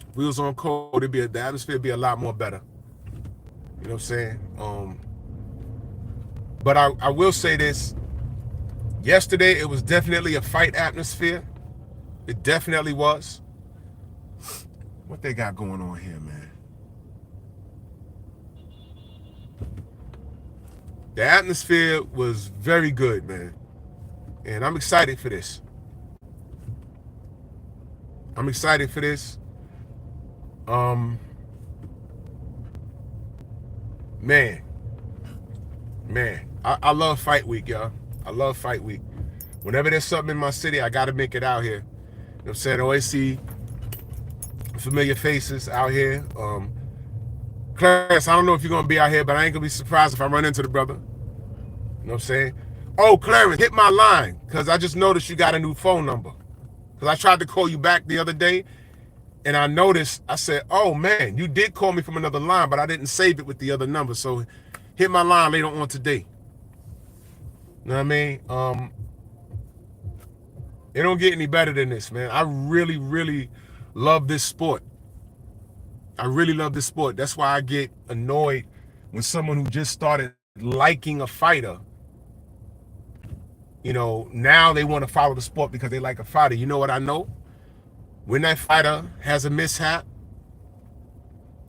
If we was on code, the atmosphere would be a lot more better. You know what I'm saying? But I will say this. Yesterday, it was definitely a fight atmosphere. It definitely was. What they got going on here, man? The atmosphere was very good, man. And I'm excited for this. I'm excited for this. Man, I love fight week, y'all. I love fight week. Whenever there's something in my city, I got to make it out here. You know what I'm saying? I always see familiar faces out here. Clarence, I don't know if you're going to be out here, but I ain't going to be surprised if I run into the brother. You know what I'm saying? Oh, Clarence, hit my line, because I just noticed you got a new phone number. Because I tried to call you back the other day, and I noticed, I said, oh, man, you did call me from another line, but I didn't save it with the other number. So hit my line later on today. You know what I mean? It don't get any better than this, man. I really, really love this sport. I really love this sport. That's why I get annoyed when someone who just started liking a fighter, you know, now they want to follow the sport because they like a fighter. You know what I know? When that fighter has a mishap,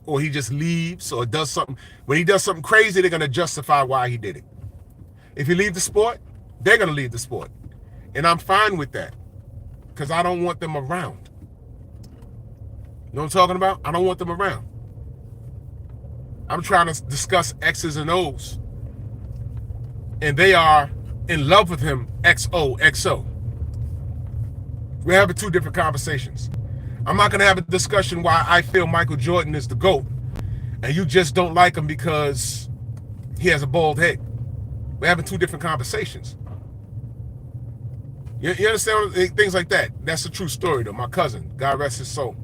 or he just leaves or does something, when he does something crazy, they're going to justify why he did it. If he leaves the sport, they're going to leave the sport. And I'm fine with that, because I don't want them around. You know what I'm talking about? I don't want them around. I'm trying to discuss X's and O's, and they are in love with him, XOXO. We're having two different conversations. I'm not going to have a discussion why I feel Michael Jordan is the GOAT, and you just don't like him because he has a bald head. We're having two different conversations. You understand? Things like that. That's a true story, though. My cousin, God rest his soul.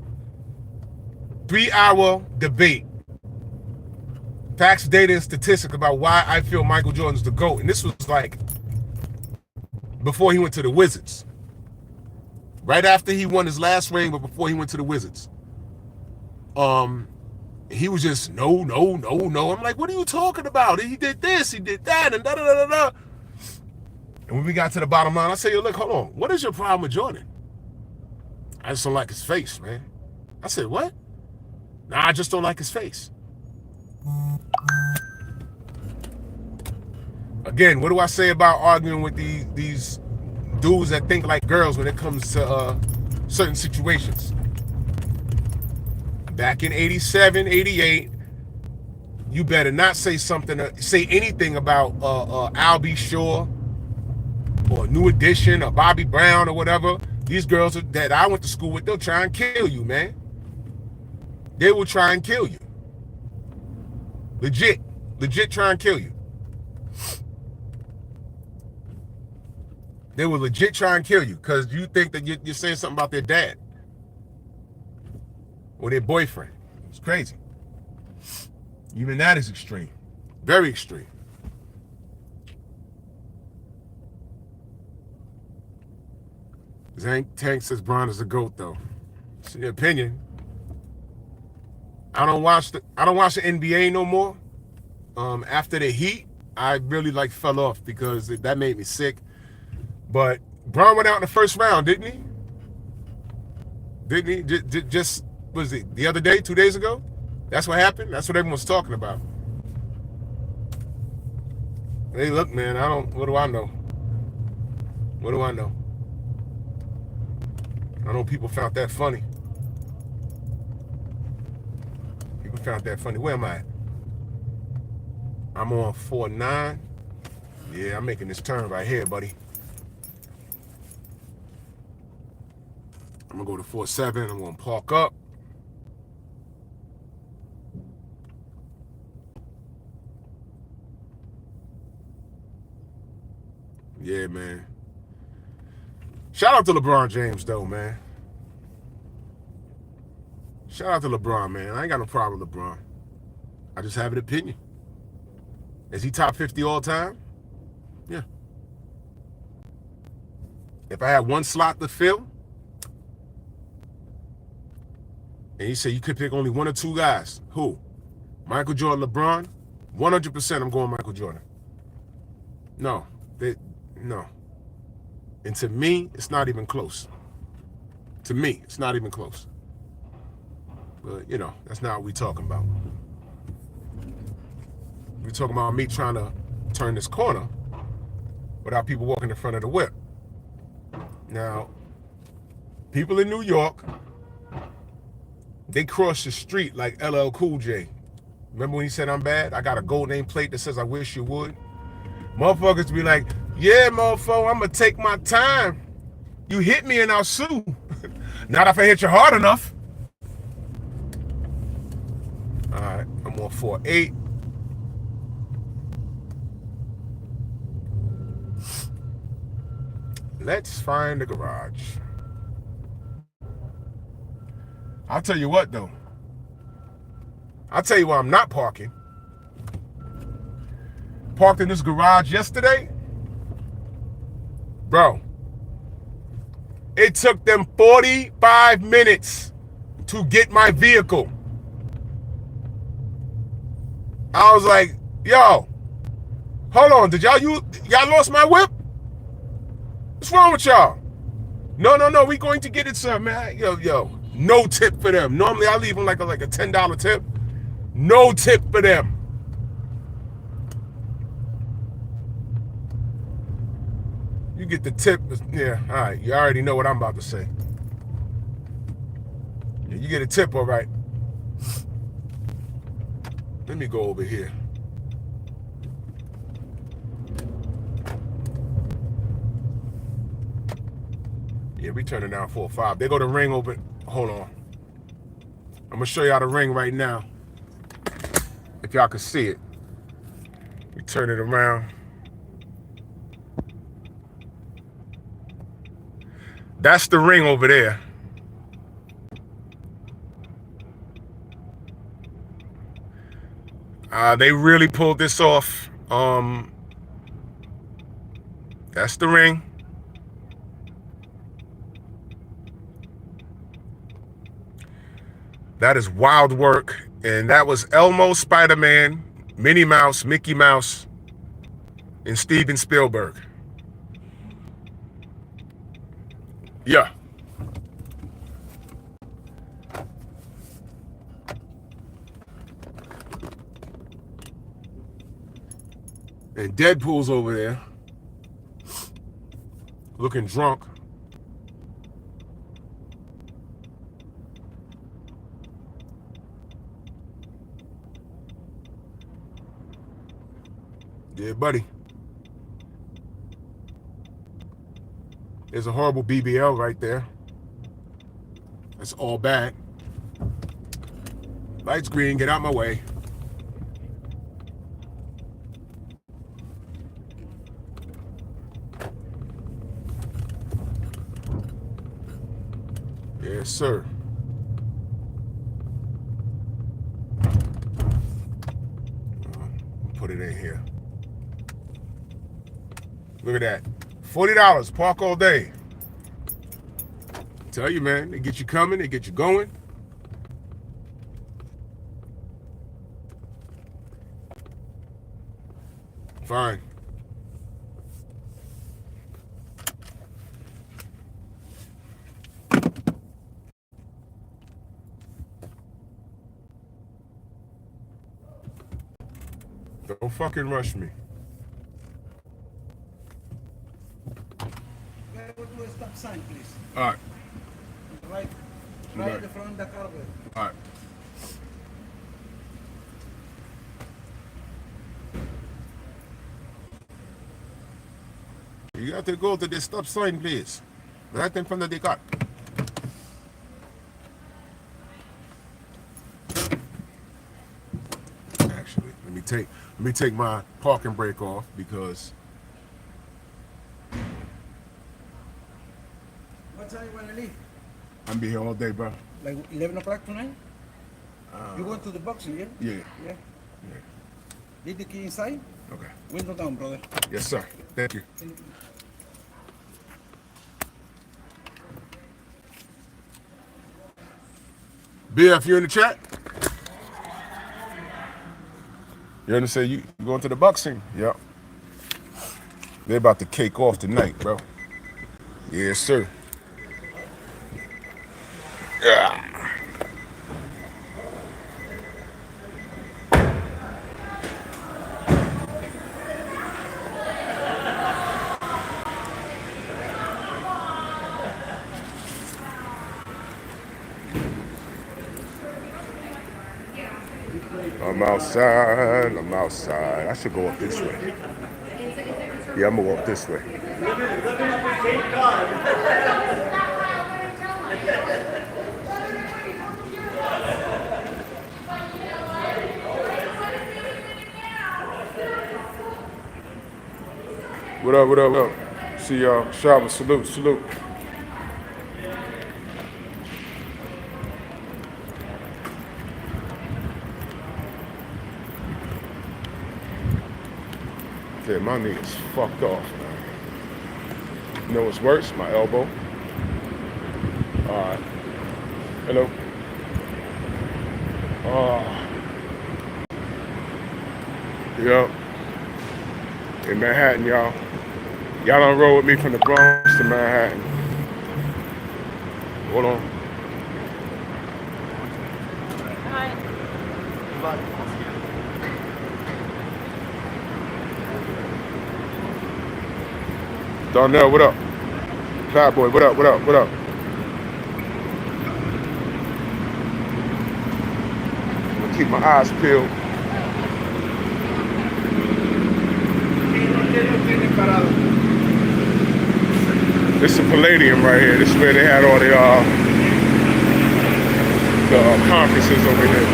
3-hour debate. Facts, data, and statistics about why I feel Michael Jordan's the GOAT. And this was like before he went to the Wizards. Right after he won his last ring, but before he went to the Wizards. He was just, no. I'm like, what are you talking about? He did this, he did that, and da-da-da-da-da. And when we got to the bottom line, I said, yo, look, hold on. What is your problem with Jordan? I just don't like his face, man. I said, what? Nah, I just don't like his face. Again, what do I say about arguing with these dudes that think like girls when it comes to certain situations? Back in 87, 88, you better not say anything about Albie Shore or New Edition or Bobby Brown or whatever. These girls that I went to school with, they'll try and kill you, man. They will try and kill you. Legit try and kill you. They will legit try and kill you because you think that you're saying something about their dad or their boyfriend. It's crazy. Even that is extreme. Very extreme. Tank says Bron is the GOAT, though. It's your opinion. I don't watch the NBA no more. After the Heat, I really fell off because that made me sick. But Bron went out in the first round, didn't he? Didn't he? Just was it the other day, 2 days ago? That's what happened. That's what everyone's talking about. Hey, look, man. What do I know? What do I know? I know people found that funny. People found that funny. Where am I at? I'm on 4-9. Yeah, I'm making this turn right here, buddy. I'm gonna go to 4-7. I'm gonna park up. Yeah, man. Shout out to LeBron James, though, man. Shout out to LeBron, man. I ain't got no problem with LeBron. I just have an opinion. Is he top 50 all time? Yeah. If I had one slot to fill, and he said you could pick only one or two guys, who? Michael Jordan, LeBron? 100% I'm going Michael Jordan. No. No. And to me, it's not even close. To me, it's not even close. But, that's not what we're talking about. We're talking about me trying to turn this corner without people walking in front of the whip. Now, people in New York, they cross the street like LL Cool J. Remember when he said I'm bad? I got a gold name plate that says I wish you would. Motherfuckers be like, yeah, motherfucker, I'm going to take my time. You hit me and I'll sue. Not if I hit you hard enough. All right, I'm on 4-8. Let's find the garage. I'll tell you what, though. I'll tell you why I'm not parking. Parked in this garage yesterday. Bro, it took them 45 minutes to get my vehicle. I was like, yo, hold on. Did y'all lost my whip? What's wrong with y'all? No, we going to get it, sir, man. Yo, no tip for them. Normally I leave them like a $10 tip. No tip for them. You get the tip. Yeah, all right. You already know what I'm about to say. Yeah, you get a tip, all right. Let me go over here. Yeah, we turning down 4-5. They go to ring over. Hold on. I'm going to show y'all the ring right now. If y'all can see it. We turn it around. That's the ring over there. They really pulled this off. That's the ring. That is wild work. And that was Elmo, Spider-Man, Minnie Mouse, Mickey Mouse, and Steven Spielberg. Yeah. And Deadpool's over there, looking drunk. Yeah, buddy. There's a horrible BBL right there. That's all bad. Lights green, get out my way. Yes, sir. Put it in here. Look at that. $40, park all day. Tell you, man, they get you coming, they get you going. Fine. Don't fucking rush me. Go to a stop sign, please. All right. Right in front of the car. All right. You have to go to the stop sign, please. Right in front of the car. Actually, let me take my parking brake off because. What time you want to leave? I'm be here all day, bro. Like 11 o'clock tonight? You going to the boxing, yeah? Yeah. Yeah. Leave the key inside? Okay. Window down, brother. Yes, sir. Thank you. BF, you in the chat? You understand? You going to the boxing? Yep. They're about to cake off tonight, bro. Yes, sir. Yeah. I'm outside. I'm outside. I should go up this way. Yeah, I'm gonna walk this way. What up, what up, what up? See y'all. Shower, salute, salute. Yeah, my knee is fucked off, man. You know what's worse? My elbow. Alright. Hello. Yep. In Manhattan, y'all. Y'all don't roll with me from the Bronx to Manhattan. Hold on. Hi. Darnell, what up? Fat boy, what up, what up, what up? I'm gonna keep my eyes peeled. This is a Palladium right here. This is where they had all the conferences over here.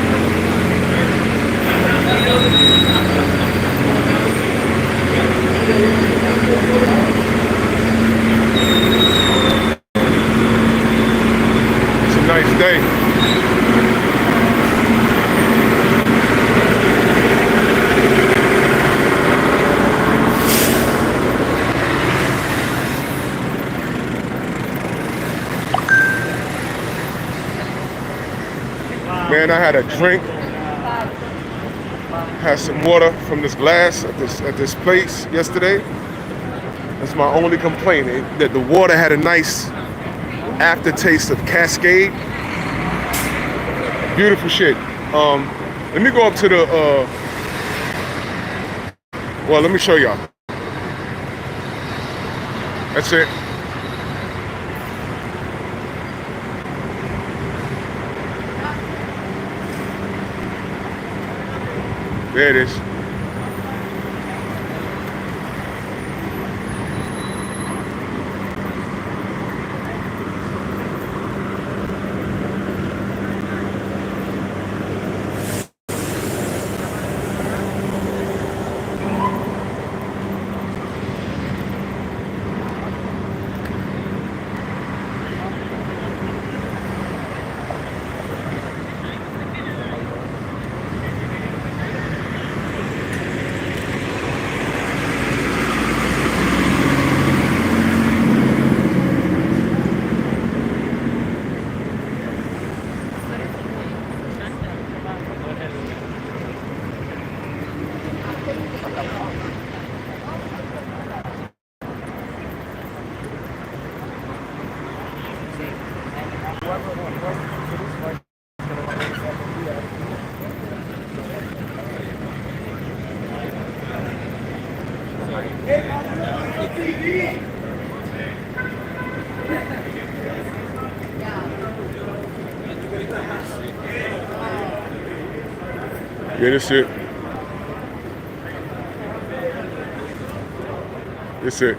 It's a nice day. Man, I had a drink, had some water from this glass at this place yesterday. That's my only complaint, that the water had a nice aftertaste of Cascade. Beautiful shit. Let me go up to the, well, let me show y'all. That's it. There it is. Yeah, that's it. That's it.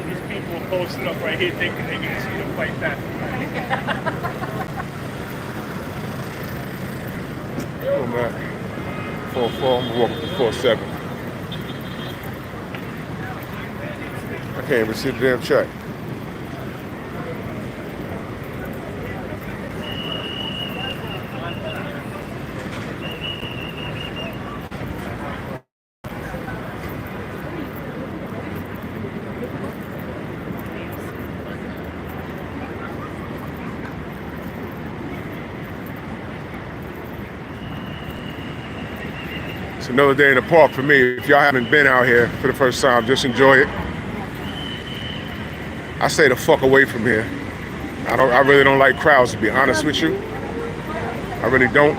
These people posting up right here thinking they can see them like that. Oh, man. 4-4, I'm walking to 4-7. I can't even see the damn check. It's another day in the park for me. If y'all haven't been out here for the first time, just enjoy it. I stay the fuck away from here. I really don't like crowds, to be honest with you. I really don't.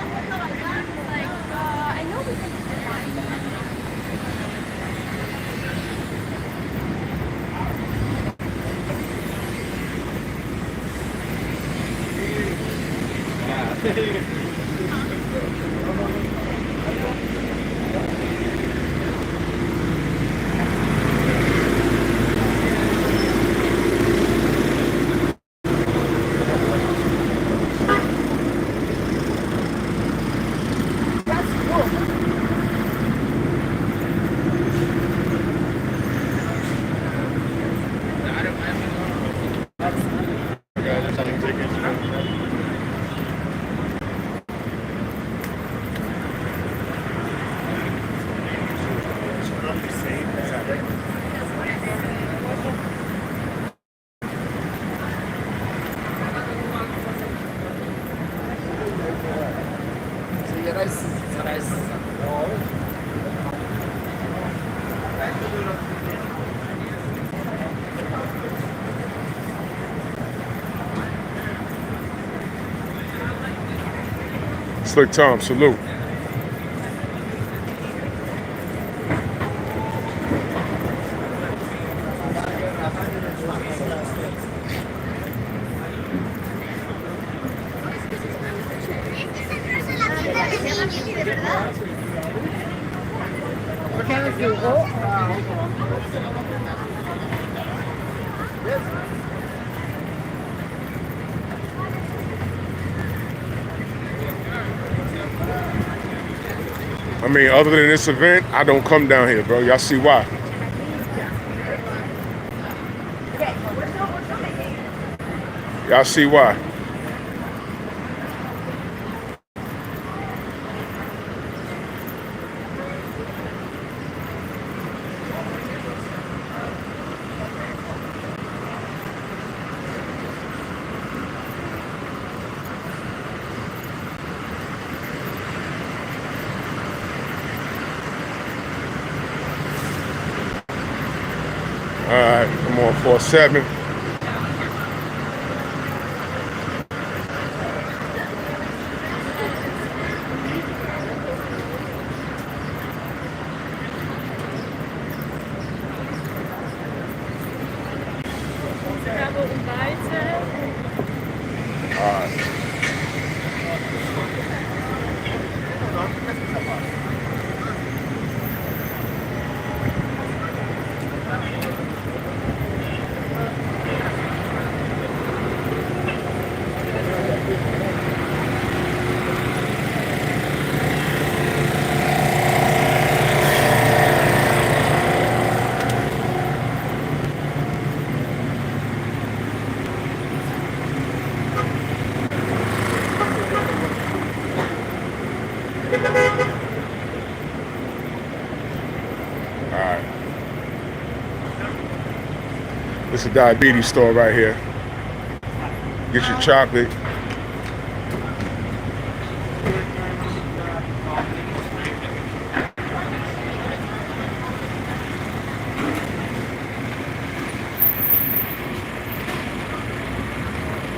Slick Tom, salute. I mean, other than this event, I don't come down here, bro. Y'all see why? Y'all see why? All right, I'm on 4-7. It's a diabetes store right here. Get your chocolate.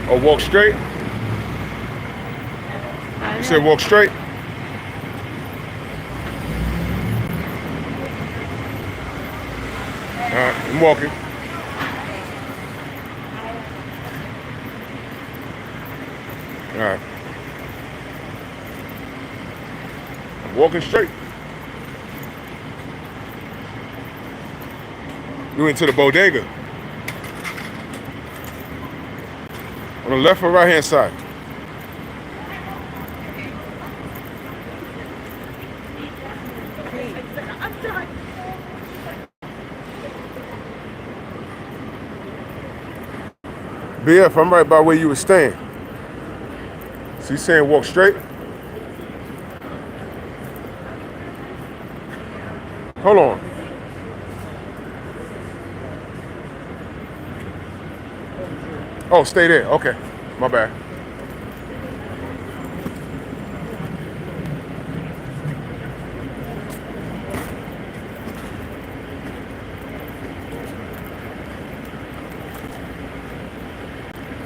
Oh, walk straight? You said walk straight? right, I'm walking. All right. I'm walking straight. We went to the bodega. On the left or right hand side? BF, I'm right by where you were staying. So you saying walk straight? Hold on. Oh, stay there. Okay. My bad.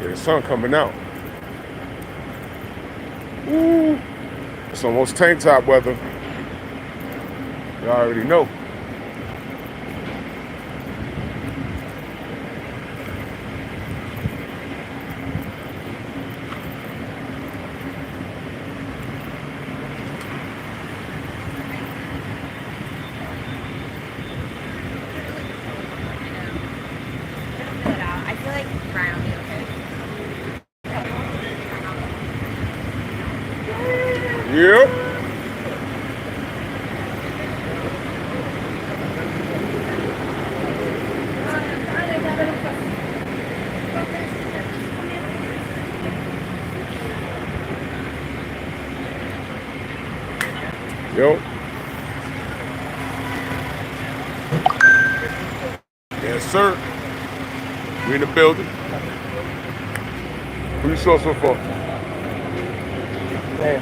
Yeah, the sun coming out. Ooh. It's almost tank top weather. Y'all already know. I feel like brown, okay? Yep. Yo. Yes, sir. We in the building. Who you saw so far? Man,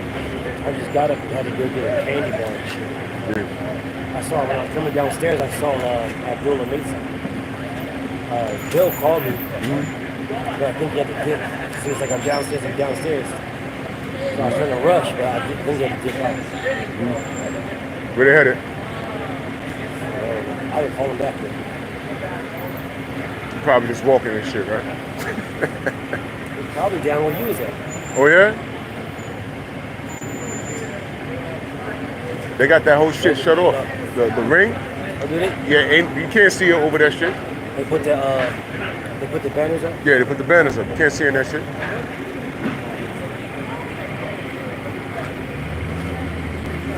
I just got up and had to go get a candy bar and shit. Yeah. I saw when I was coming downstairs, I saw Abdullah Mason. Bill called me, but I think he had to dip. So it's like I'm downstairs. So I was trying to rush, but I think he had to dip out. Where they headed? I would call him back there. Probably just walking and shit, right? Probably down where you was at. Oh yeah? They got that whole shit shut off. The ring? Oh, do they? Yeah, ain't, you can't see it over that shit. They put the banners up? Yeah, they put the banners up. You can't see in that shit.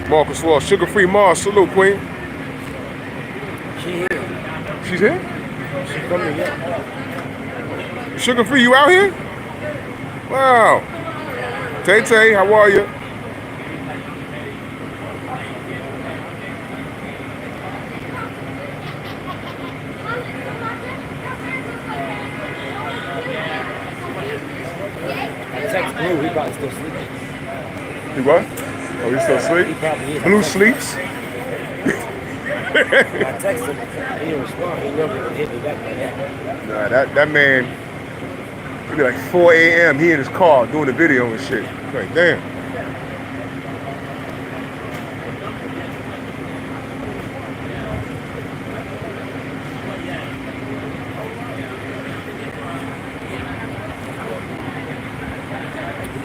Marcus Wall, sugar-free Mars, salute, queen. She here. She's here? She from New York. Sugar-free, you out here? Wow. Tay-Tay, how are you? I text Blue, he probably still sleeping. You what? Oh, you still He asleep? probably is. Blue sleeps? I texted him, he didn't respond. He never hit me back like that. Nah, that man, it'd be like 4 a.m. He in his car doing the video and shit. Like, damn.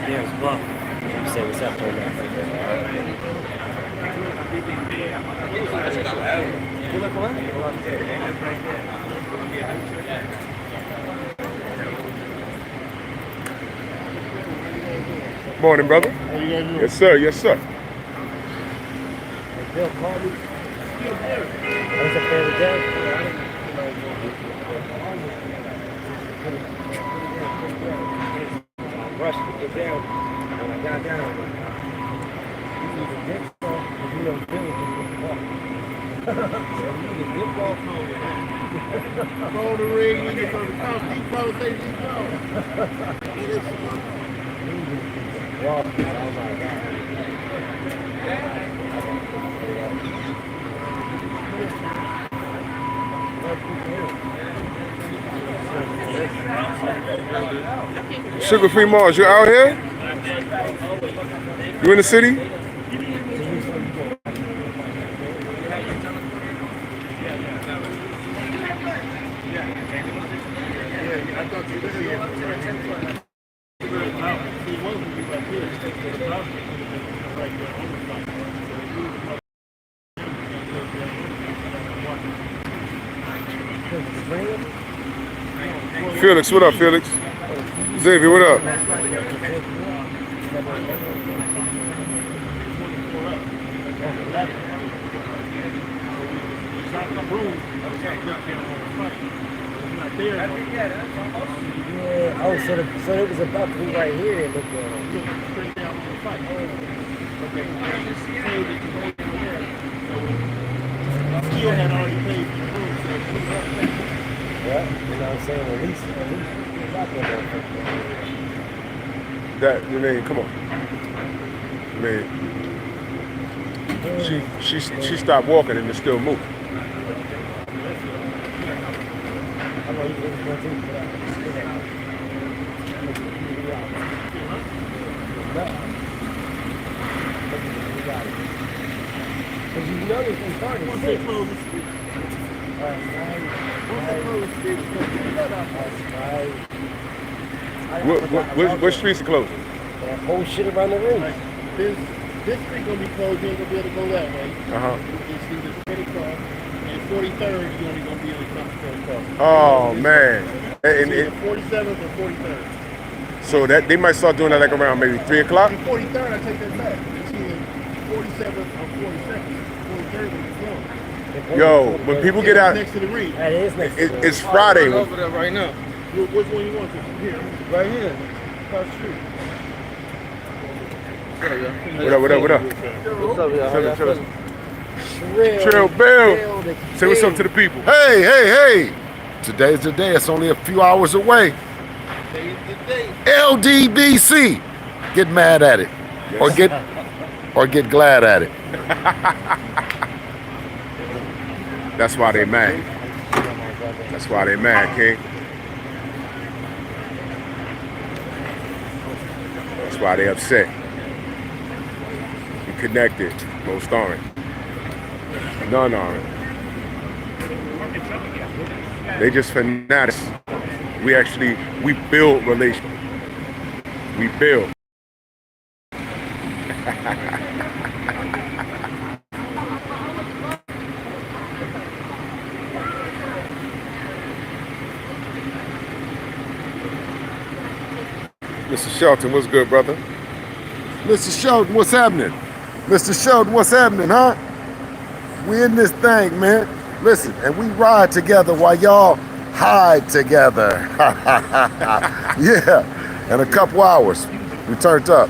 Yeah, it's Buff. You say what's up, man. Morning, brother. Yes, sir. Yes, sir. Bill called me. I was up there with Dad. I rushed to get down. When I got down, you need to dip off because you don't feel it. You need to dip off. Roll the ring, you get on the couch, deep power, say deep power. Oh my God. Sugar-free Mars, you out here? You in the city? Felix, what up, Felix? Xavier, what up? Yeah. Oh, so it was about to be right here. It looked Straight down on the fight. Okay. Still had already paid for the room, so yeah, you know what I'm saying? At least not That, I mean, come on. I mean, she stopped walking and it's still moving. Because you notice they started once they close the street. What streets are closing? That whole shit around the ring. This street gonna be closed. You ain't gonna be able to go that way. It's either 20 car and 43rd. You only gonna be able to come to 20 car. Oh man! And 47th or 43rd. So that they might start doing that like around maybe 3 o'clock. And 43rd, I take that back. It's either 47th or 42nd. 43rd will be closed. Yo, when people get out, Next to the ring. That is next to the ring. it's Friday. Over there right now. Which one you want to? Here. Right here. Across the street. What up? What's up, y'all? Tell us. Trill Bill. Say what's up to the people. Hey. Today's the day. It's only a few hours away. LDBC. Get mad at it. Or get glad at it. That's why they mad. That's why they mad, King. That's why they upset. We connected. Most aren't. None aren't. They just fanatics. We build relations. We build. Mr. Shelton, what's good, brother? Mr. Sheldon, what's happening? Mr. Sheldon, what's happening, huh? We in this thing, man. Listen, and we ride together while y'all hide together. Yeah. In a couple hours, we turned up.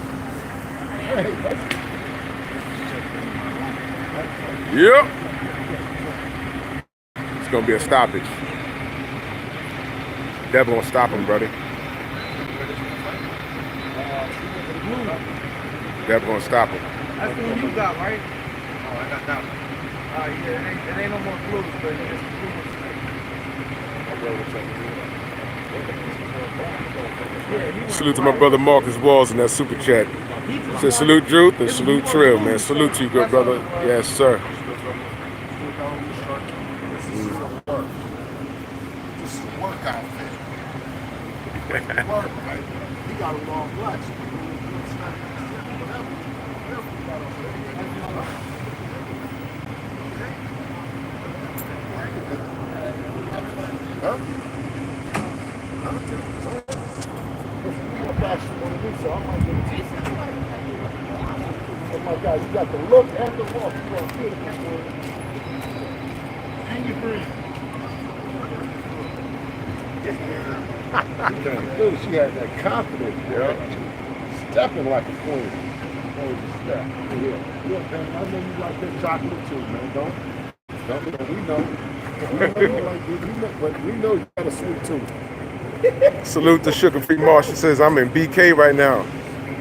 Yep. It's gonna be a stoppage. Devin gonna stop him, brother. Devin gonna stop him. That's the one you got, right? Oh, I got that one. Yeah, it ain't no more clues, but it's Salute to my brother Marcus Walls in that super chat. Says salute Druth and salute Trill, man. Salute to you, good brother. Yes, sir. This is a work outfit. Work, right? He got a long watch. Huh? Oh my God, you got the look and the walk. And your friend. Dude, she had that confidence, girl. Stepping like a queen. Hold the step. Yeah, man, I know you like that chocolate too, man. Don't we know. But we know you got a sweet tooth. Salute to Sugar Free Marshall. Says I'm in BK right now.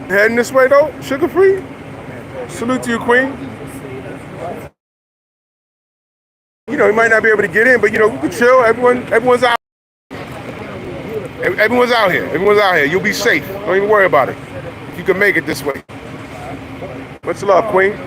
Heading this way though, Sugar Free. Salute to you, Queen. You know, you might not be able to get in, but you know, you can chill. Everyone's out. Everyone's out here. Everyone's out here. You'll be safe. Don't even worry about it. You can make it this way. What's love, Queen?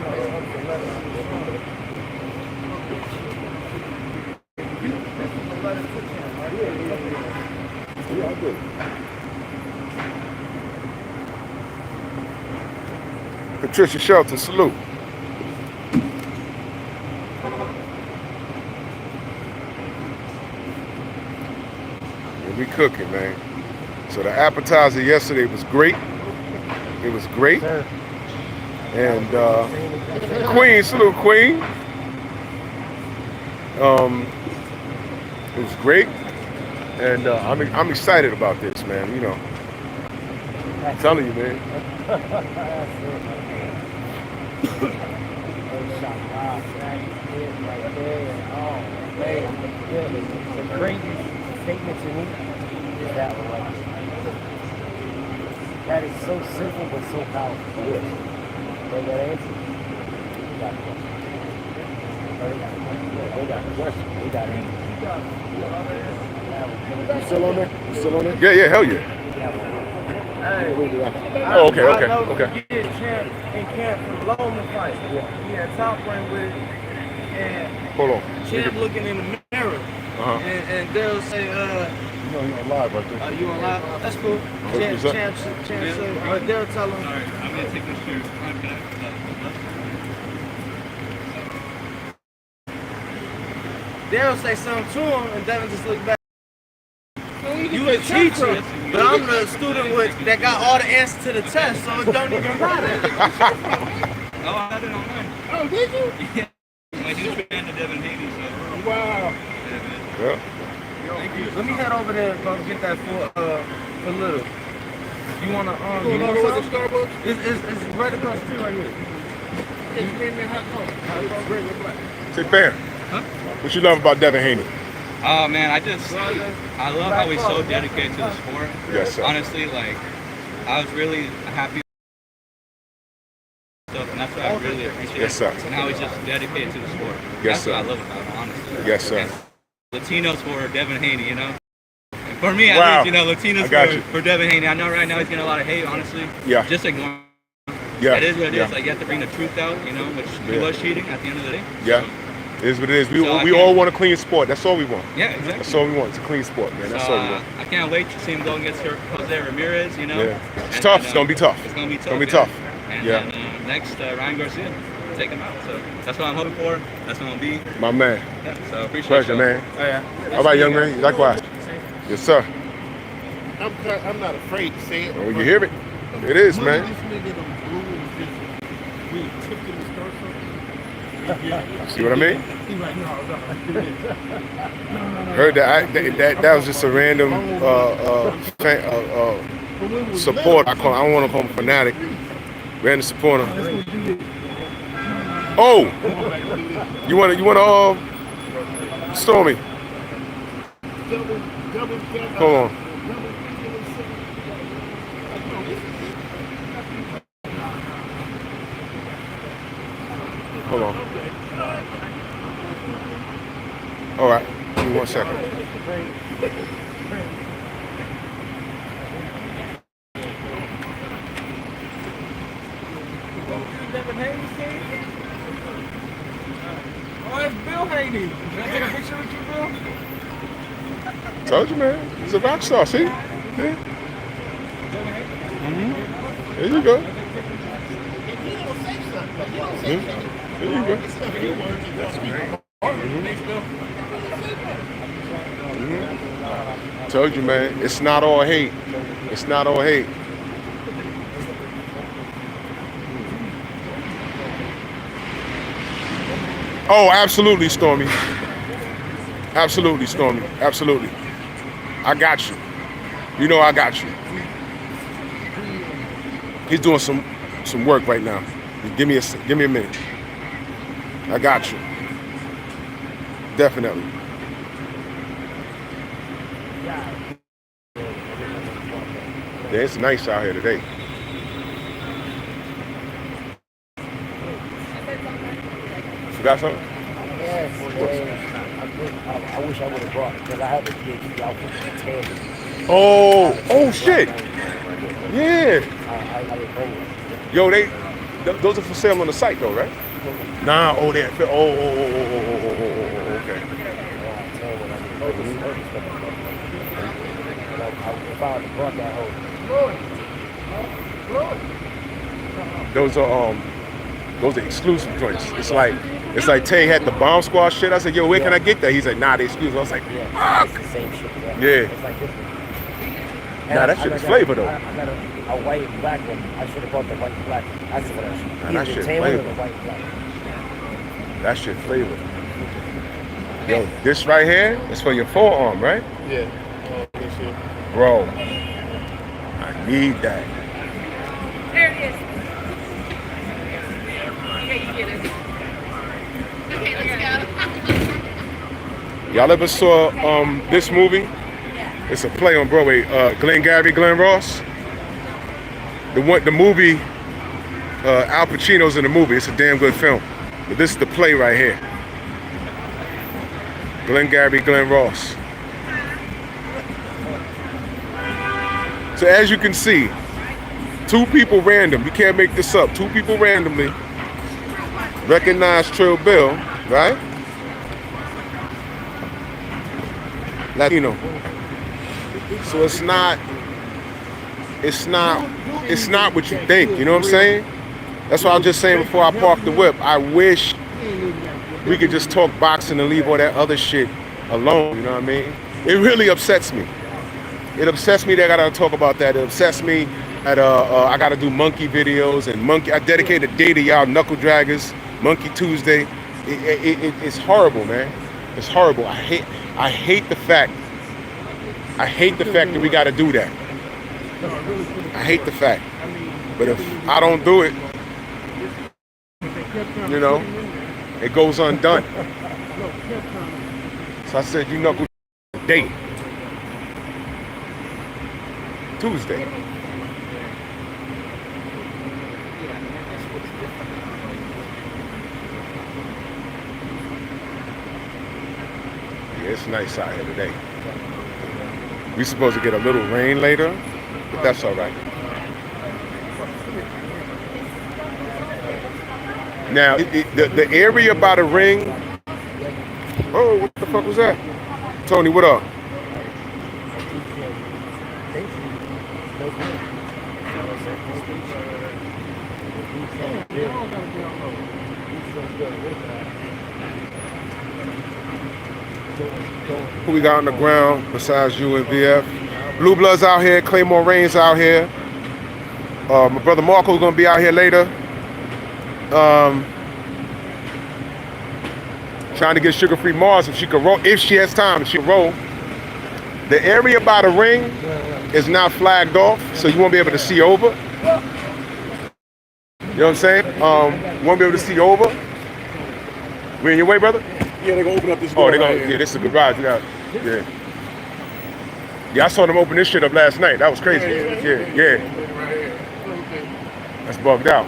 Patricia Shelton, salute. we cooking, man. So the appetizer yesterday was great. It was great. And Queen, salute Queen. It was great. And I'm excited about this, man. You know, I'm telling you, man. The craziest statement to me is that one right there. That is so simple but so powerful. Yes. They got answers. They got questions. They got answers. You still on there? You still on there? Yeah, hell yeah. Oh, okay. I know the kid champ in camp from Loman fight. He had top rank with it. And Hold on. champ looking in the mirror. And they'll say, You know you're on live right there. are you on live? That's cool. Champ say, they'll tell him. Sorry, I'm gonna take this shirt. They'll say something to him, and Devin just look back. You the teacher, but I'm the student that got all the answers to the test, so it don't even matter. Oh, I had it online. Oh, did you? Yeah. My huge fan of Devin Haney, so. Wow. Yeah, man. Yeah. Thank you. Let me head over there and get that for little. You wanna You know what the Starbucks? It's right across the street right here. Just made me a hot coffee. Hot coffee, red and black. Say, fam. Huh? What you love about Devin Haney? Oh man, I love how he's so dedicated to the sport. Yes, sir. Honestly, like, I was really happy stuff, and that's what I really appreciate. Yes, sir. And how he's just dedicated to the sport. Yes, that's what sir. I love about him, honestly. Yes, sir. And Latinos for Devin Haney, you know. And for me, at Wow. least, you know, Latinos for Devin Haney. I know right now he's getting a lot of hate, honestly. Yeah. Just ignore him. Yeah. It is what it yeah. is. Like, you have to bring the truth out, you know, which he was cheating at the end of the day. Yeah. It is what it is. We So we all want a clean sport. That's all we want. Yeah, exactly. That's all we want. It's a clean sport, man. That's So, all we want. I can't wait to see him go against Jose Ramirez, you know. Yeah. It's And tough. then, It's gonna be tough. It's gonna be tough. It's gonna be yeah. tough. And Yeah. then next, Ryan Garcia, take him out. So that's what I'm hoping for. That's what I'm gonna be. My man. Yeah, so appreciate Pleasure, you. man. Oh yeah. All right, young man. Likewise. Yes, sir. I'm not afraid to say it. When you hear it, it is, Money man. This nigga done blew his vision. We took him to start something. See what I mean? He's like, no. Heard that. That was just a random support. I don't want to call him fanatic. Random supporter. Oh, you want to Stormy? Hold on. Hold on. All right. Give me 1 second. Devin Haney came? Oh, it's Bill Haney. Can I take a picture with you, Bill? Told you, man. He's a rock star. See? Yeah. There you go. There you go. Told you, man. It's not all hate. It's not all hate. Oh, absolutely, Stormy. Absolutely, Stormy. Absolutely. I got you. You know I got you. He's doing some work right now. Give me a minute. I got you. Definitely. Yeah, it's nice out here today. Forgot something? Yes, I wish I would have brought it because I have a PhD outfit for 10. Oh shit. Yeah. I didn't bring it. Yo, those are for sale on the site though, right? Nah, they're okay. If I would have brought that home. Those are exclusive joints. It's like Tay had the Bomb Squad shit. I said, yo, where can I get that? He's like, nah, they exclusive. I was like, Yeah, it's the same shit. Yeah. It's like this one. Nah, that shit is flavor though. I got a white and black one. I should have bought the white and black. That's what I should. Nah, that Either shit the tan one or flavor. the white and black. That shit flavor. Yo, this right here is for your forearm, right? Yeah. This here. Bro, I need that. There it is. Okay, you get it. Okay, let's go. Y'all ever saw this movie? It's a play on Broadway. Glenn Gary, Glenn Ross. The movie. Al Pacino's in the movie. It's a damn good film. But this is the play right here. Glenn Gary, Glenn Ross. So as you can see, two people random. You can't make this up. Two people randomly recognize Trill Bill, right? Latino. So it's not what you think, you know what I'm saying? That's what I was just saying before I parked the whip. I wish we could just talk boxing and leave all that other shit alone, you know what I mean? It really upsets me. It upsets me that I gotta talk about that. It upsets me that I gotta do monkey videos and I dedicate a day to y'all knuckle draggers, Monkey Tuesday. It's horrible, man. It's horrible. I hate the fact that we gotta do that. I hate the fact. But if I don't do it, you know, it goes undone. So I said, you knuckle day. Tuesday. Yeah, it's nice out here today. We're supposed to get a little rain later, but that's all right. Now, the area by the ring. Oh, what the fuck was that? Tony, what up? Who we got on the ground besides you and VF? Blue Bloods out here, Claymore Reigns out here. My brother Marco's gonna be out here later. Trying to get Sugar Free Mars if she could roll, if she has time, if she can roll. The area by the ring is not flagged off, so you won't be able to see over. You know what I'm saying? You won't be able to see over. We in your way, brother? Yeah, they're gonna open up this door. Oh, they're gonna, yeah, this is a garage. Yeah. Yeah, I saw them open this shit up last night. That was crazy. Yeah. That's bugged out.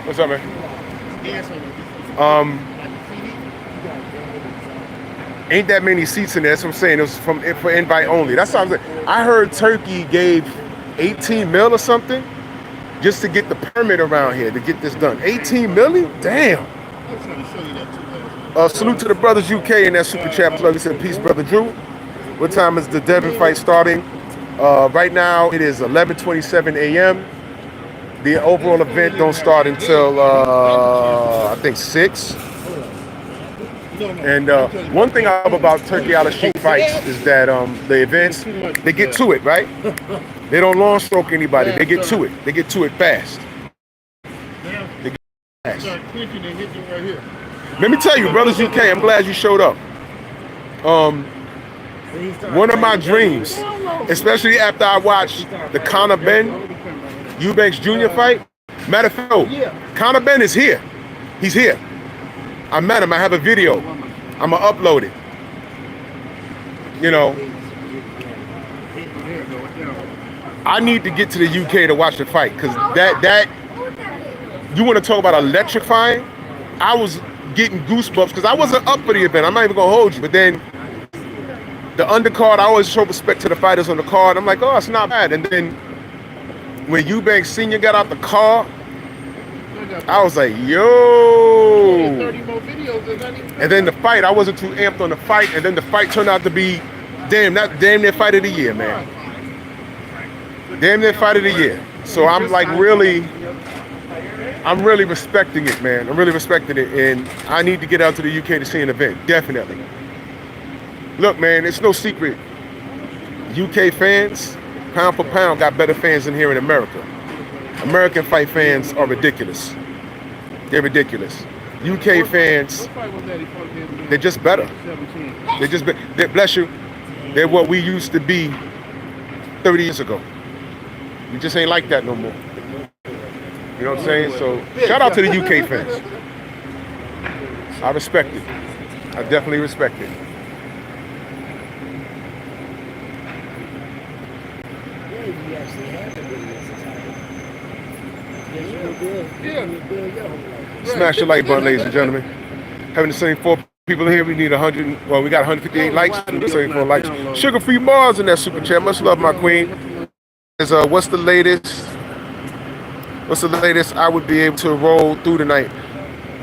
What's up, man? Ain't that many seats in there. That's what I'm saying. It was for invite only. That's what I'm saying. I heard Turkey gave 18 mil or something just to get the permit around here to get this done. 18 million? Damn. Salute to the brothers UK in that super chat plug. He said, peace, brother Drew. What time is the Devin fight starting? Right now it is 11:27 a.m. The overall event don't start until I think 6. And one thing I love about Turkey LLC fights is that the events, they get to it, right? They don't long stroke anybody. They get to it. They get to it fast. They get fast. Let me tell you, brothers UK, I'm glad you showed up. One of my dreams, especially after I watched the Conor Benn Eubanks Jr. fight. Matter of fact, Conor Benn is here. He's here. I met him. I have a video. I'm gonna upload it. You know, I need to get to the UK to watch the fight because that you want to talk about electrifying? I was getting goosebumps because I wasn't up for the event. I'm not even gonna hold you, but then the undercard, I always show respect to the fighters on the card. I'm like, oh, it's not bad. And then when Eubanks Sr. got out the car, I was like, yo. And then the fight, I wasn't too amped on the fight, and then the fight turned out to be damn near fight of the year, man. Damn near fight of the year. So I'm like really respecting it, man. I'm really respecting it, and I need to get out to the UK to see an event, definitely. Look, man, it's no secret. UK fans, pound for pound, got better fans than here in America. American fight fans are ridiculous. They're ridiculous. UK fans, they're just better. Bless you. They're what we used to be 30 years ago. We just ain't like that no more. You know what I'm saying? So shout out to the UK fans. I respect it. I definitely respect it. Smash the like button, ladies and gentlemen. Having the same 4 people in here, we need 100. Well, we got 158 likes. The same 4 likes. Sugar-free Mars in that super chat. Much love, my queen. What's the latest? What's the latest I would be able to roll through tonight?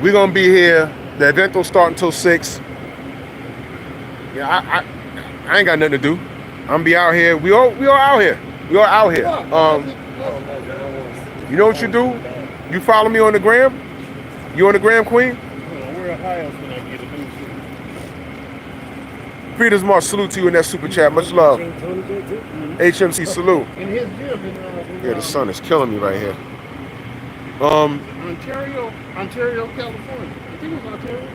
We're gonna be here. The event don't start until 6. Yeah, I ain't got nothing to do. I'm gonna be out here. We all out here. We all out here. You know what you do? You follow me on the gram? You on the gram, Queen? Where high else can I get a new suit? Peters Mark, salute to you in that super chat. Much love. HMC, salute. In his gym Yeah, the sun is killing me right here. Ontario, California. I think it was Ontario.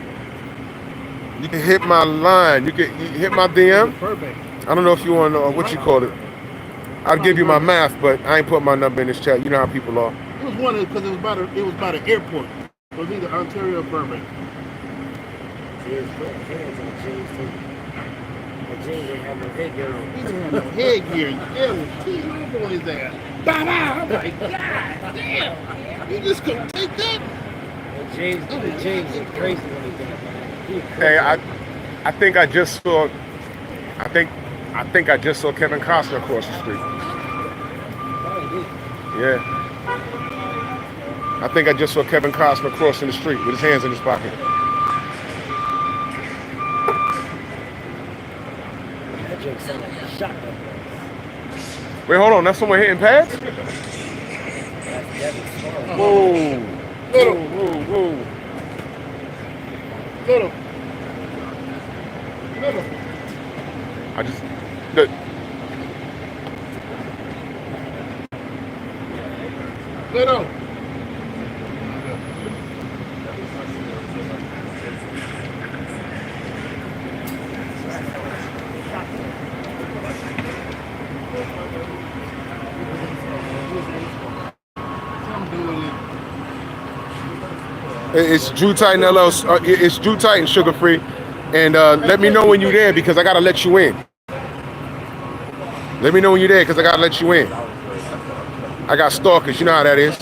You can hit my line. You hit my DM. I don't know if you want what you call it. I'll give you my math, but I ain't putting my number in this chat. You know how people are. It was one because it was by the airport. It was either Ontario or Burbank. James didn't have no headgear on. He didn't have no headgear. There was cheese all on his ass. Bah! I'm like, God damn! You just couldn't take that? James is crazy when he did it. Hey, I think I just saw. I think I just saw Kevin Costner across the street. Yeah. I think I just saw Kevin Costner crossing the street with his hands in his pocket. That joke sounded like a shotgun. Wait, hold on. That's someone hitting pads? That's Devin. Whoa. Whoa. Little. I just. Look. Little. It's Drew Titan LLC. It's Drew Titan Sugar Free. And let me know when you're there because I got to let you in. Let me know when you're there because I got to let you in. I got stalkers. You know how that is.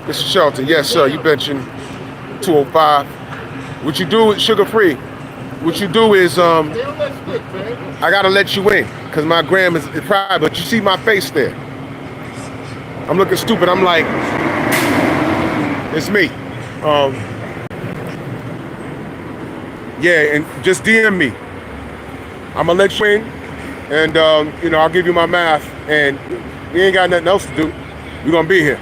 Mr. Shelton. Yes, sir. You mentioned 205. What you do is Sugar Free. What you do is I got to let you in because my gram is private. But you see my face there. I'm looking stupid. I'm like, it's me. Yeah, and just DM me. I'm gonna let you in, and I'll give you my math, and you ain't got nothing else to do. We're gonna be here.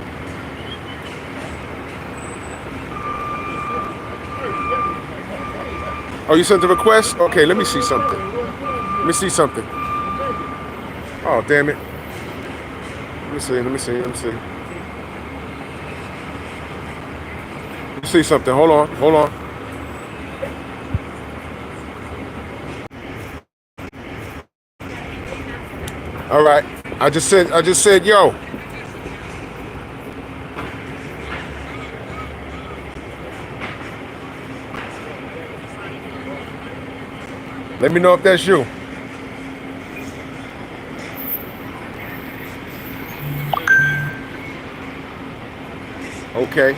Oh, you sent the request? Okay, let me see something. Oh, damn it. Let me see. Let me see something. Hold on. All right. I just said, yo. Let me know if that's you. Okay.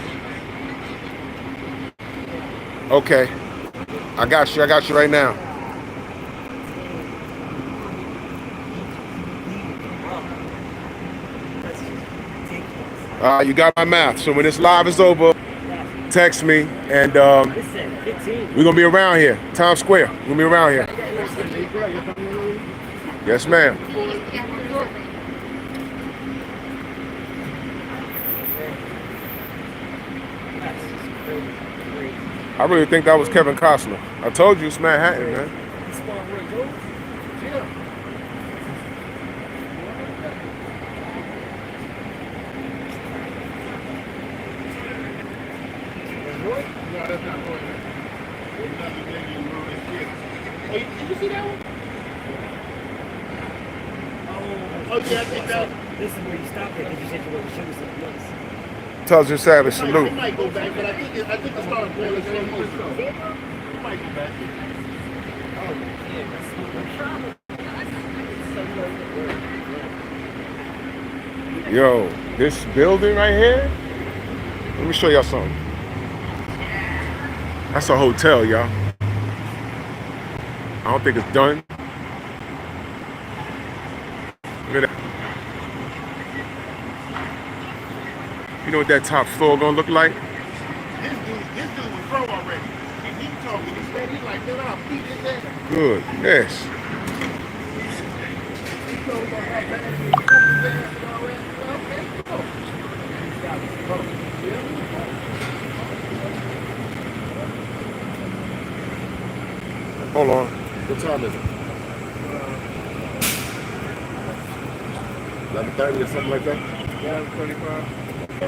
I got you right now. You got my math. So when this live is over, text me, and we're gonna be around here, Times Square. We're gonna be around here. Yes, ma'am. I really think that was Kevin Costner. I told you it's Manhattan, man. No, that's not going there. There's another nigga in one of his kids. Oh, did you see that one? Oh, yeah, I think that. This is where you stop it because you said you want to show me something else. Tulsa Savage, It salute. might go back, but I think it started playing the same motion. It might go back. Yo, this building right here, let me show y'all something. That's a hotel, y'all. I don't think it's done. Look at that. You know what that top floor gonna look like? This dude was pro already. And he talking, he's like, man, I'll beat his ass. Goodness. Hold on. What time is it? 11:30 or something like that? 11:35. Go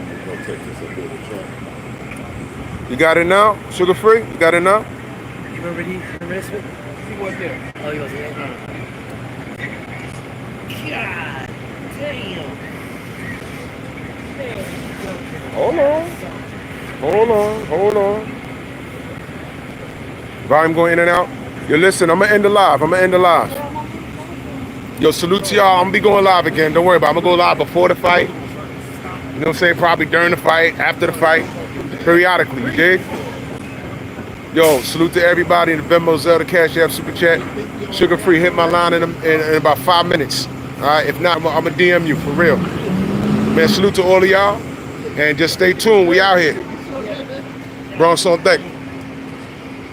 take this up here to try. You got it now? Sugar free? You got it now? You already the rest of it? He wasn't there. Oh, he wasn't there? God damn. Hold on. Hold on. Hold on. Volume going in and out. Yo, listen, I'm gonna end the live. Yo, salute to y'all. I'm gonna be going live again. Don't worry about it. I'm gonna go live before the fight. You know what I'm saying? Probably during the fight, after the fight, periodically, you dig? Yo, salute to everybody in the Venmo, Zelda, Cash App, Super Chat. Sugar free, hit my line in about 5 minutes. All right, if not, I'm gonna DM you for real. Man, salute to all of y'all. And just stay tuned. We out here. Bronx on deck.